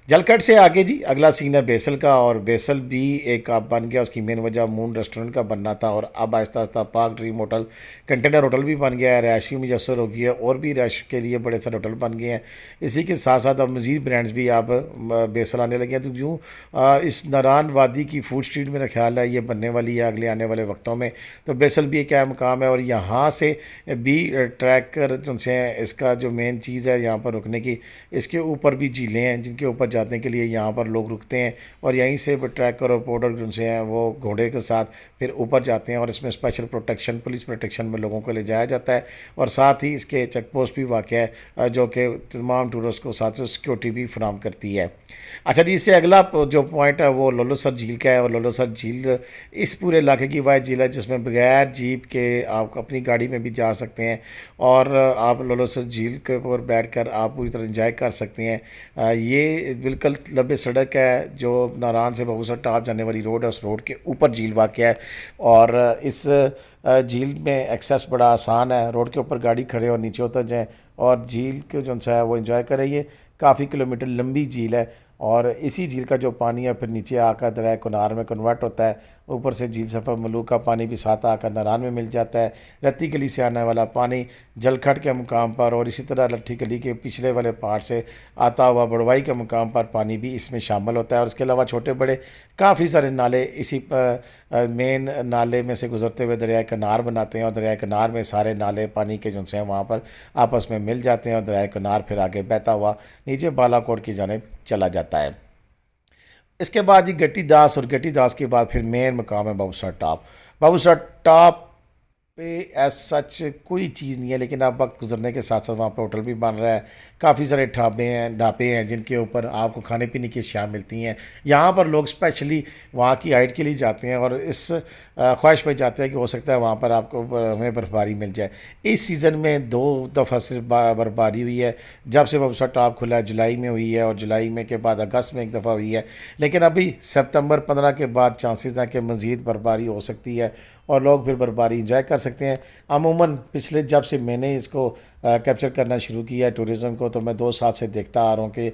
जलखड़ से आगे जी अगला सीन है बेसल का, और बेसल भी एक आप बन गया। उसकी मेन वजह मून रेस्टोरेंट का बनना था, और अब Aahista Aahista park dream hotel, container hotel भी बन गया है, रैश भी मुयसर हो गई है, और भी रैश के लिए बड़े सारे होटल बन गए हैं। इसी के साथ साथ अब मज़ीद ब्रांड्स भी अब बेसल आने लगे हैं। तो यूँ इस नारान वादी की फूड स्ट्रीट मेरा ख्याल है ये बनने वाली है अगले आने वाले वक्तों में। तो बेसल भी एक अहम मकाम है, और यहाँ से भी ट्रैक कर जिनसे इसका जो मेन चीज़ है यहाँ पर रुकने की, इसके ऊपर भी झीलें हैं जिनके ऊपर जाने के लिए यहाँ पर लोग रुकते हैं, और यहीं से ट्रैकर और पोर्टर जिनसे हैं वो घोड़े के साथ फिर ऊपर जाते हैं, और इसमें स्पेशल प्रोटेक्शन, पुलिस प्रोटेक्शन में लोगों को ले जाया जाता है। और साथ ही इसके चेक पोस्ट भी वाक़ है जो कि तमाम टूरिस्ट को साथ सिक्योरिटी भी फराहम करती है। अच्छा जी, इससे अगला जो पॉइंट है वो लोलोसर झील का है। और लोलोसर झील इस पूरे इलाके की वाहिद झील है जिसमें बगैर जीप के आप अपनी गाड़ी में भी जा सकते हैं, और आप लोलोसर झील के ऊपर बैठ कर आप पूरी तरह इंजॉय कर सकते हैं। ये बिल्कुल लंबे सड़क है जो नारान से बबूसर टॉप जाने वाली रोड है, उस रोड के ऊपर झील वाक़ है, और इस झील में एक्सेस बड़ा आसान है। रोड के ऊपर गाड़ी खड़े और नीचे उतर जाएँ और झील के जो है वो इंजॉय करें। ये काफ़ी किलोमीटर लंबी झील है, और इसी झील का जो पानी है फिर नीचे आकर दरिया कुनार में कन्वर्ट होता है। ऊपर से झील सफ़र मलूक का पानी भी साथ आकर नारान में मिल जाता है। रत्ती गली से आने वाला पानी जलखड़ के मुकाम पर, और इसी तरह लट्ठी गली के पिछले वाले पहाड़ से आता हुआ बड़वाई के मुकाम पर पानी भी इसमें शामिल होता है। और इसके अलावा छोटे बड़े काफ़ी सारे नाले इसी मेन नाले में से गुजरते हुए दरिया कनार बनाते हैं, और दरिया कनार में सारे नाले पानी के जो हैं वहाँ पर आपस में मिल जाते हैं, और दरिया कनार फिर आगे बहता हुआ नीचे बालाकोट की जानिब चला जाता है। इसके बाद ये गट्टी दास, और गट्टी दास के बाद फिर मेन मकाम है बाबूसर टॉप। बाबूसर टॉप पे एज सच कोई चीज़ नहीं है, लेकिन अब वक्त गुजरने के साथ साथ वहाँ पर होटल भी बन रहा है। काफ़ी सारे ढाबे हैं जिनके ऊपर आपको खाने पीने की अशिया मिलती हैं। यहाँ पर लोग स्पेशली वहाँ की हाइट के लिए जाते हैं, और इस ख्वाहिश पर जाते हैं कि हो सकता है वहाँ पर आपको हमें बर्फ़बारी मिल जाए। इस सीज़न में 2 दफ़ा सिर्फ बर्फ़बारी हुई है। जब से बाबूसर टॉप खुला है जुलाई में हुई है, और जुलाई में के बाद अगस्त में एक दफ़ा हुई है, लेकिन अभी सितंबर 15 के बाद चांसेस हैं कि मज़ीद बर्फ़बारी हो सकती है, और लोग फिर बर्फ़बारी इंजॉय कर सकते हैं। अमूमन पिछले जब से मैंने इसको कैप्चर करना शुरू किया है टूरिज़म को, तो मैं 2 साल से देखता आ रहा हूँ कि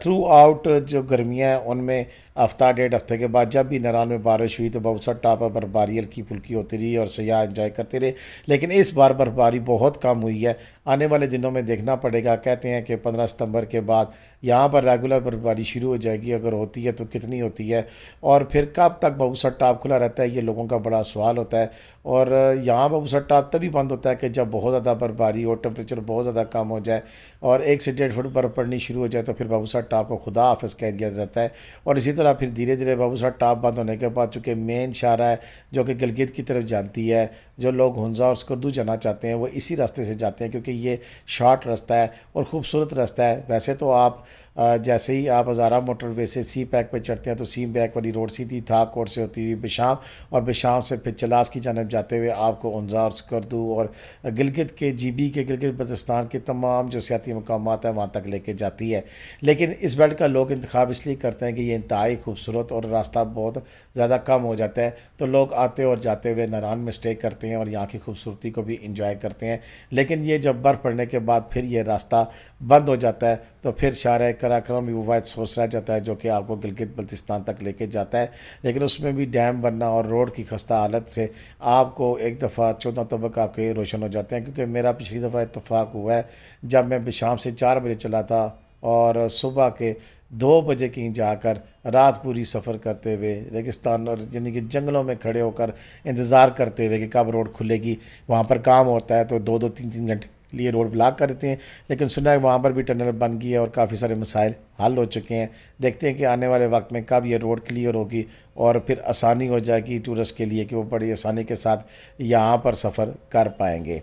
थ्रू आउट जो गर्मियाँ हैं उनमें हफ्ता 1.5 हफ्ते के बाद जब भी नारान में बारिश हुई तो बाबूसर टॉप पर बर्फ़बारी हल्की फुल्की होती रही और सयाह इंजॉय करते रहे। लेकिन इस बार बर्फ़बारी बहुत कम हुई है। आने वाले दिनों में देखना पड़ेगा। कहते हैं कि 15 सितंबर के बाद यहाँ पर रेगुलर बर्फ़बारी शुरू हो जाएगी। अगर होती है तो कितनी होती है, और फिर कब तक बाबूसर टॉप खुला रहता है, ये लोगों का बड़ा सवाल होता है। और यहाँ बाबूसर टॉप तभी बंद होता है कि जब बहुत ज़्यादा बर्फ़बारी हो, टेम्परेचर बहुत ज़्यादा कम हो जाए और 1 से 1.5 फुट बर्फ़ पड़नी शुरू हो जाए, तो फिर बाबूसर टॉप को खुदा हाफिज़ कह दिया जाता है। और इसी तरह फिर धीरे धीरे बाबूसर टॉप बंद होने के बाद, चूँकि मेन शाहरा है जो कि गिलगित की तरफ जानती है, जो लोग हुंजा और स्कर्दू जाना चाहते हैं वो इसी रास्ते से जाते हैं, क्योंकि ये शॉर्ट रास्ता है और ख़ूबसूरत रास्ता है। वैसे तो आप जैसे ही आप हज़ारा मोटरवे से सी पैक पे चढ़ते हैं तो सी पैक वाली रोड सीधी थाकोट से होती हुई बिशाम, और बिशाम से फिर चलास की जानब जाते हुए आपको हुंजा और स्कर्दू और गिलगित के GB के गिलगित बल्तिस्तान के तमाम जो सियाती मकामात हैं वहाँ तक लेके जाती है। लेकिन इस बेल्ट का लोग इंतखाब इसलिए करते हैं कि ये इंतहाई खूबसूरत और रास्ता बहुत ज़्यादा कम हो जाता है, तो लोग आते और जाते हुए नारान में स्टे करते हैं और यहाँ की खूबसूरती को भी इंजॉय करते हैं। लेकिन ये जब बर्फ़ पड़ने के बाद फिर ये रास्ता बंद हो जाता है, तो फिर शाहरा कराक्रम भी वाहिद सोर्स रह जाता है जो कि आपको गिलगित बल्तिस्तान तक लेके जाता है। लेकिन उसमें भी डैम बनना और रोड की खस्ता हालत से आपको एक दफ़ा 14 तबक आपके रोशन हो जाते हैं। क्योंकि मेरा पिछली दफ़ा इत्तफाक हुआ है, जब मैं बिशाम से 4 बजे चला था और सुबह के 2 बजे कहीं जाकर रात पूरी सफ़र करते हुए रेगिस्तान और यानी कि जंगलों में खड़े होकर इंतज़ार करते हुए कि कब रोड खुलेगी। वहाँ पर काम होता है तो 2-2 3-3 घंटे के लिए रोड ब्लॉक कर देते हैं, लेकिन सुना है वहाँ पर भी टनल बन गई है और काफ़ी सारे मसाइल हल हो चुके हैं। देखते हैं कि आने वाले वक्त में कब ये रोड क्लियर होगी और फिर आसानी हो जाएगी टूरिस्ट के लिए कि वो बड़ी आसानी के साथ यहाँ पर सफ़र कर पाएंगे।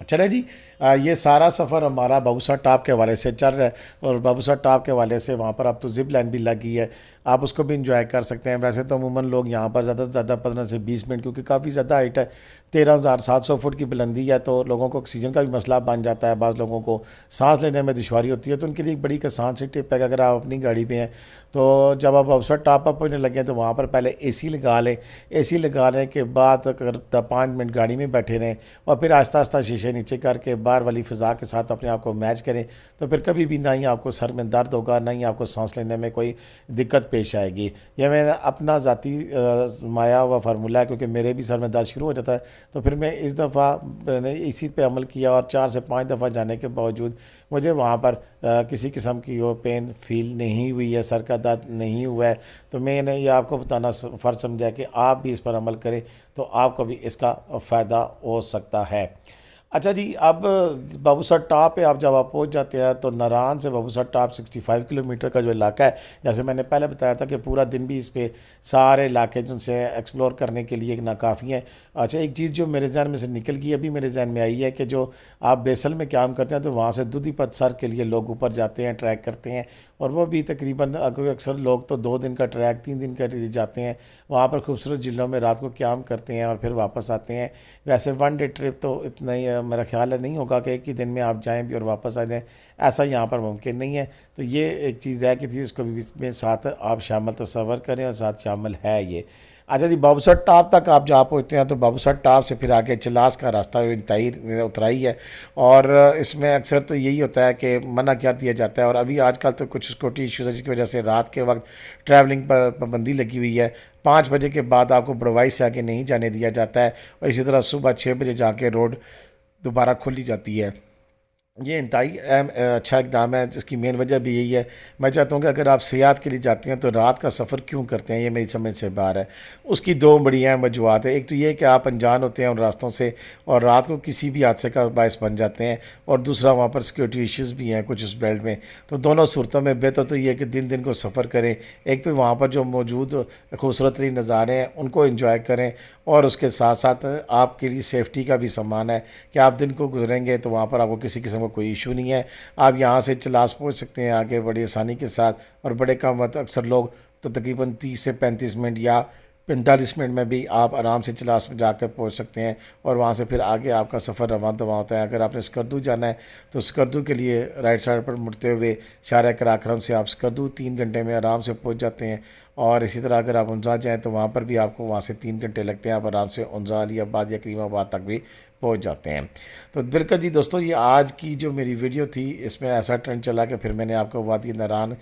चले जी, ये सारा सफ़र हमारा बाबूसर टॉप के हवाले से चल रहा है और बाबूसर टॉप के हवाले से वहाँ पर अब तो जिप लाइन भी लगी है, आप उसको भी इंजॉय कर सकते हैं। वैसे तो अमूमन लोग यहाँ पर ज़्यादा से ज़्यादा 15 से 20 मिनट, क्योंकि काफ़ी ज़्यादा हाइट है, 13,700 फुट की बुलंदी है, तो लोगों को ऑक्सीजन का भी मसला बन जाता है। बाज़ लोगों को सांस लेने में दुश्वारी होती है, तो उनके लिए एक बड़ी आसान सी टिप है कि अगर आप अपनी गाड़ी पे हैं तो जब आप बाबूसर टॉप पर पहुँचने लगे तो वहाँ पर पहले AC लगा लें। AC लगाने के बाद अगर 5 मिनट गाड़ी में बैठे रहें और फिर आहिस्ता आहिस्ता शीशे नीचे करके बाहर वाली फ़िज़ा के साथ अपने आप को मैच करें, तो फिर कभी भी ना ही आपको सर में दर्द होगा, ना ही आपको सांस लेने में कोई दिक्कत पेश आएगी। यह मैंने अपना ज़ाती माया हुआ फार्मूला है, क्योंकि मेरे भी सर में दर्द शुरू हो जाता है। तो फिर मैं इस दफ़ा मैंने इसी पे अमल किया और 4 से 5 दफ़ा जाने के बावजूद मुझे वहाँ पर किसी किस्म की वो पेन फील नहीं हुई है, सर का दर्द नहीं हुआ है। तो मैंने ये आपको बताना फ़र्ज समझा कि आप भी इस पर अमल करें तो आपको भी इसका फ़ायदा हो सकता है। अच्छा जी, अब बाबूसर टॉप पे आप जब आप पहुंच जाते हैं तो नारान से बाबूसर टॉप 65 किलोमीटर का जो इलाका है, जैसे मैंने पहले बताया था कि पूरा दिन भी इस पे सारे इलाके जिनसे एक्सप्लोर करने के लिए नाकाफ़ी हैं। अच्छा, एक चीज़ जो मेरे जहन में से निकल गई अभी मेरे जहन में आई है कि जो आप बेसल में काम करते हैं तो वहाँ से दुधीपत सर के लिए लोग ऊपर जाते हैं, ट्रैक करते हैं, और वो भी तकरीबन अक्सर लोग तो 2 दिन का ट्रैक 3 दिन का लिए जाते हैं। वहाँ पर खूबसूरत जिलों में रात को क्याम करते हैं और फिर वापस आते हैं। वैसे 1 डे ट्रिप तो इतना ही मेरा ख्याल है नहीं होगा कि एक ही दिन में आप जाएं भी और वापस आ जाएं, ऐसा यहाँ पर मुमकिन नहीं है। तो ये एक चीज़ रह गई थी, उसको भी इसमें साथ आप शामिल तस्वर करें और साथ शामिल है ये। अच्छा जी, बाबूसर टॉप तक आप जा पहुँचते हैं तो बाबूसर टॉप से फिर आगे चलास का रास्ता इंतहाई उतराई है, और इसमें अक्सर तो यही होता है कि मना क्या दिया जाता है। और अभी आजकल तो कुछ सिक्योरिटी इशूज़ है जिसकी वजह से रात के वक्त ट्रैवलिंग पर पाबंदी लगी हुई है। 5 बजे के बाद आपको बड़वाई से आगे नहीं जाने दिया जाता है, और इसी तरह सुबह 6 बजे जाके रोड दोबारा खोली जाती है। ये इंतहाई अहम अच्छा इकदाम है, जिसकी मेन वजह भी यही है। मैं चाहता हूँ कि अगर आप सियाहत के लिए जाते हैं तो रात का सफ़र क्यों करते हैं, ये मेरी समझ से बाहर है। उसकी 2 बड़ी अहम वजूहत है। एक तो ये कि आप अनजान होते हैं उन रास्तों से और रात को किसी भी हादसे का बायस बन जाते हैं, और दूसरा वहाँ पर सिक्योरिटी इश्यूज़ भी हैं कुछ उस बेल्ट में। तो दोनों सूरतों में बेहतर तो ये है कि दिन दिन को सफ़र करें। एक तो वहाँ पर जो मौजूद खूबसूरत तरीन नज़ारे हैं उनको इंजॉय करें, और उसके साथ साथ आपके लिए सेफ्टी का भी सामान है कि आप दिन को गुजरेंगे तो वहाँ पर आपको किसी किस्म का कोई इशू नहीं है। आप यहाँ से चलास पहुँच सकते हैं आगे बड़ी आसानी के साथ, और बड़े कम वक्त अक्सर लोग तो तकरीबन 30 से 35 मिनट या 45 मिनट में भी आप आराम से चलास में जाकर पहुँच सकते हैं, और वहाँ से फिर आगे आपका सफ़र रवां दवा होता है। अगर आपने स्कर्दू जाना है तो स्कर्दू के लिए राइट साइड पर मुड़ते हुए शारा कराक्रम से आप स्कर्दू 3 घंटे में आराम से पहुँच जाते हैं। और इसी तरह अगर आप उनजा जाएँ तो वहाँ पर भी आपको वहाँ से 3 घंटे लगते हैं, आप आराम से उनजा अलीबाद या करीमाबाद तक भी पहुँच जाते हैं। तो बिल्कुल जी दोस्तों, ये आज की जो मेरी वीडियो थी इसमें ऐसा ट्रेंड चला कि फिर मैंने आपको वादी नारान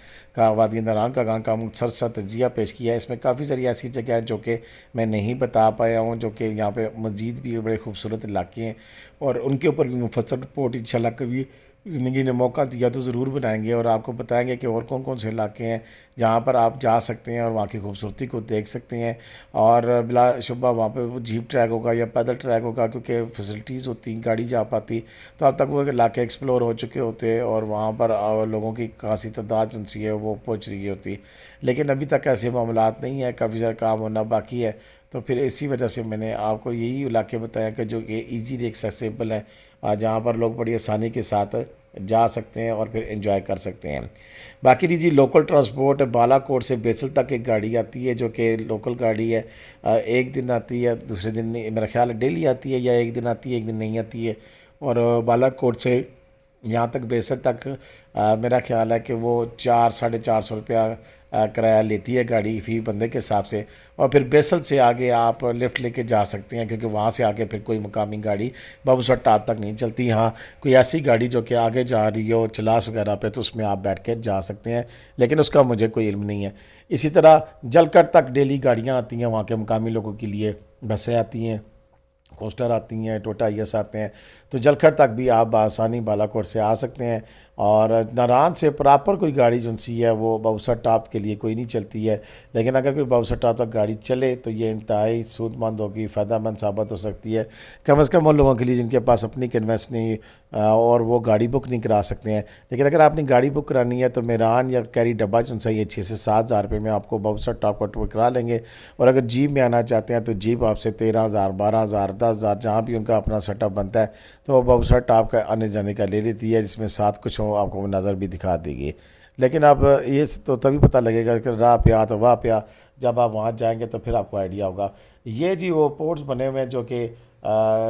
का गाँव का मुख्तसर सा तजिया पेश किया है। इसमें काफ़ी सारी ऐसी जगह है जो कि मैं नहीं बता पाया हूँ, जो कि यहाँ पे मस्जिद भी बड़े खूबसूरत इलाके हैं, और उनके ऊपर भी मुफस्सल रिपोर्ट इंशाल्लाह कभी ज़िंदगी ने मौका दिया तो ज़रूर बनाएंगे, और आपको बताएंगे कि और कौन कौन से इलाके हैं जहाँ पर आप जा सकते हैं और वहाँ की खूबसूरती को देख सकते हैं। और बिलाशुबा वहाँ पे वो जीप ट्रैक होगा या पैदल ट्रैक होगा, क्योंकि फैसिलिटीज़ होती गाड़ी जा पाती तो अब तक वो इलाके एक्सप्लोर हो चुके होते और वहाँ पर लोगों की खासी तादाद उनसी है वो पहुँच रही होती। लेकिन अभी तक ऐसे मामलात नहीं है, काफ़ी ज़्यादा काम होना बाकी है। तो फिर इसी वजह से मैंने आपको यही इलाके बताया कि जो कि ईजीली एक्सेसिबल है, जहाँ पर लोग बड़ी आसानी के साथ जा सकते हैं और फिर एंजॉय कर सकते हैं। बाकी जी लोकल ट्रांसपोर्ट बालाकोट से बेसल तक एक गाड़ी आती है जो कि लोकल गाड़ी है। एक दिन आती है, दूसरे दिन मेरा ख्याल है डेली आती है, या एक दिन आती है एक दिन नहीं आती है। और बालाकोट से यहाँ तक बेसल तक मेरा ख्याल है कि वो 400-450 रुपया किराया लेती है गाड़ी फ़ी बंदे के हिसाब से। और फिर बेसल से आगे आप लिफ्ट लेके जा सकते हैं, क्योंकि वहाँ से आगे फिर कोई मुकामी गाड़ी बाबूसर टॉप तक नहीं चलती। हाँ, कोई ऐसी गाड़ी जो कि आगे जा रही हो चलास वगैरह पे तो उसमें आप बैठ के जा सकते हैं, लेकिन उसका मुझे कोई इल्म नहीं है। इसी तरह जलकट तक डेली गाड़ियाँ आती हैं, वहाँ के मुकामी लोगों के लिए बसें आती हैं, कोस्टर आती हैं, टोटा यस आते हैं। तो जलखड़ तक भी आप आसानी बालाकोट से आ सकते हैं। और नारायण से प्रॉपर कोई गाड़ी जो सी है वो बाबूसर टॉप के लिए कोई नहीं चलती है, लेकिन अगर कोई बाबूसर टॉप तक गाड़ी चले तो ये इंतहाई सूदमंद होगी, फ़ायदेमंद साबित हो सकती है, कम से कम उन लोगों के लिए जिनके पास अपनी कन्वेंस नहीं और वो गाड़ी बुक नहीं करा सकते हैं। लेकिन अगर आपने गाड़ी बुक करानी है तो मेरान या कैरी डब्बा जो सा ये 6 से 7 हज़ार रुपये में आपको बाबूसर टॉप का टूर करा लेंगे। और अगर जीप में आना चाहते हैं तो जीप आपसे 13,000, 12,000, 10,000 जहाँ भी उनका अपना सेटअप बनता है तो वो बाबूसर टॉप का आने जाने का ले लेती है, जिसमें साथ कुछ हो आपको नज़र भी दिखा देगी। लेकिन अब ये तो तभी पता लगेगा कि राह पे आ तो वाह पे आ, जब आप वहाँ जाएंगे तो फिर आपको आइडिया होगा। ये जी वो पोर्ट्स बने हुए हैं जो कि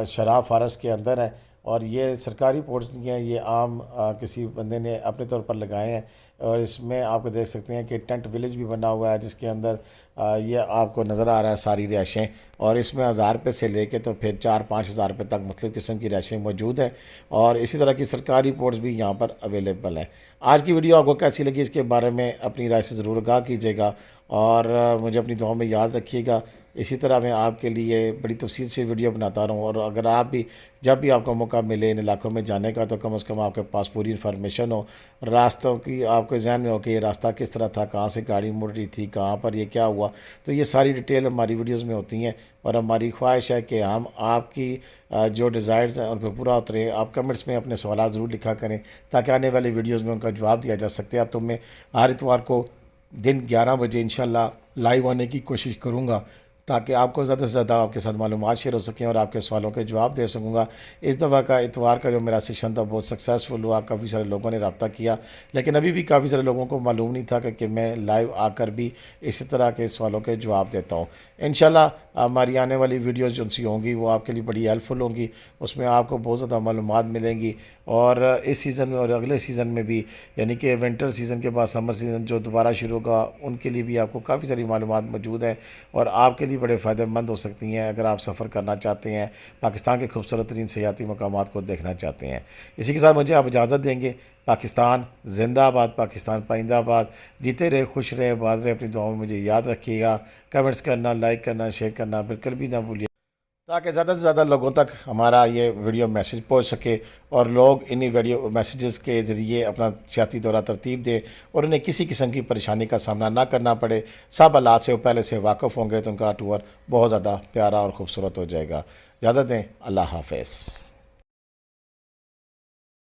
शराब फारस के अंदर है, और ये सरकारी पोर्ट्स नहीं है, ये आम किसी बंदे ने अपने तौर पर लगाए हैं। और इसमें आपको देख सकते हैं कि टेंट विलेज भी बना हुआ है, जिसके अंदर ये आपको नज़र आ रहा है सारी रिहायशें, और इसमें 1000 रुपये से लेके तो फिर 4-5 हज़ार रुपये तक मुख्तलिफ़ किस्म की रिहायशें मौजूद हैं, और इसी तरह की सरकारी पोर्ट्स भी यहाँ पर अवेलेबल हैं। आज की वीडियो आपको कैसी लगी इसके बारे में अपनी राय से ज़रूर आगाह कीजिएगा, और मुझे अपनी दुआ में याद रखिएगा। इसी तरह मैं आपके लिए बड़ी तफसील से वीडियो बनाता रहूँ, और अगर आप भी जब भी आपको मौका मिले इन इलाकों में जाने का तो कम से कम आपके पास पूरी इन्फॉर्मेशन हो, रास्तों की आपके जहन में हो कि ये रास्ता किस तरह था, कहाँ से गाड़ी मुड़ रही थी, कहाँ पर ये क्या हुआ, तो ये सारी डिटेल हमारी वीडियोज़ में होती हैं। और हमारी ख्वाहिश है कि हम आपकी जो डिज़ायर्स हैं उन पर पूरा उतरें। आप कमेंट्स में अपने सवाल ज़रूर लिखा करें ताकि आने वाली वीडियोज़ में उनका जवाब दिया जा सकते हैं। अब तो मैं हर इतवार को दिन 11 बजे इंशाल्लाह लाइव आने की कोशिश करूँगा ताकि आपको ज़्यादा से ज़्यादा आपके साथ मालूमात शेयर हो सकें और आपके सवालों के जवाब दे सकूँगा। इस दफ़ा का इतवार का जो मेरा सेशन था बहुत सक्सेसफुल हुआ, काफ़ी सारे लोगों ने रब्ता किया, लेकिन अभी भी काफ़ी सारे लोगों को मालूम नहीं था कि मैं लाइव आकर भी इसी तरह के सवालों के जवाब देता हूँ। इंशाल्लाह हमारी आने वाली वीडियोज़ जो सी होंगी वो आपके लिए बड़ी हेल्पफुल होंगी, उसमें आपको बहुत ज़्यादा मालूमात मिलेंगी। और इस सीज़न में और अगले सीज़न में भी, यानी कि विंटर सीज़न के बाद समर सीज़न जो दोबारा शुरू होगा, उनके लिए भी आपको काफ़ी सारी मालूमात मौजूद हैं और आपके लिए बड़े फ़ायदेमंद हो सकती हैं अगर आप सफ़र करना चाहते हैं, पाकिस्तान के खूबसूरत तरीन सियाती मकामात को देखना चाहते हैं। इसी के साथ मुझे आप इजाज़त देंगे। पाकिस्तान जिंदाबाद, पाकिस्तान पाइंदाबाद। जीते रहे, खुश रहे, आबाद रहे। अपनी दुआओं में मुझे याद रखिएगा। कमेंट्स करना, लाइक करना, शेयर करना बिल्कुल भी ना भूलिए, ताकि ज़्यादा से ज़्यादा लोगों तक हमारा ये वीडियो मैसेज पहुंच सके और लोग इन्हीं वीडियो मैसेजेस के ज़रिए अपना सियाती दौरा तरतीब दें और उन्हें किसी किस्म की परेशानी का सामना ना करना पड़े। सब हालात से वो पहले से वाकिफ़ होंगे तो उनका टूर बहुत ज़्यादा प्यारा और ख़ूबसूरत हो जाएगा। इजाज़त दें, अल्लाह हाफ़िज़।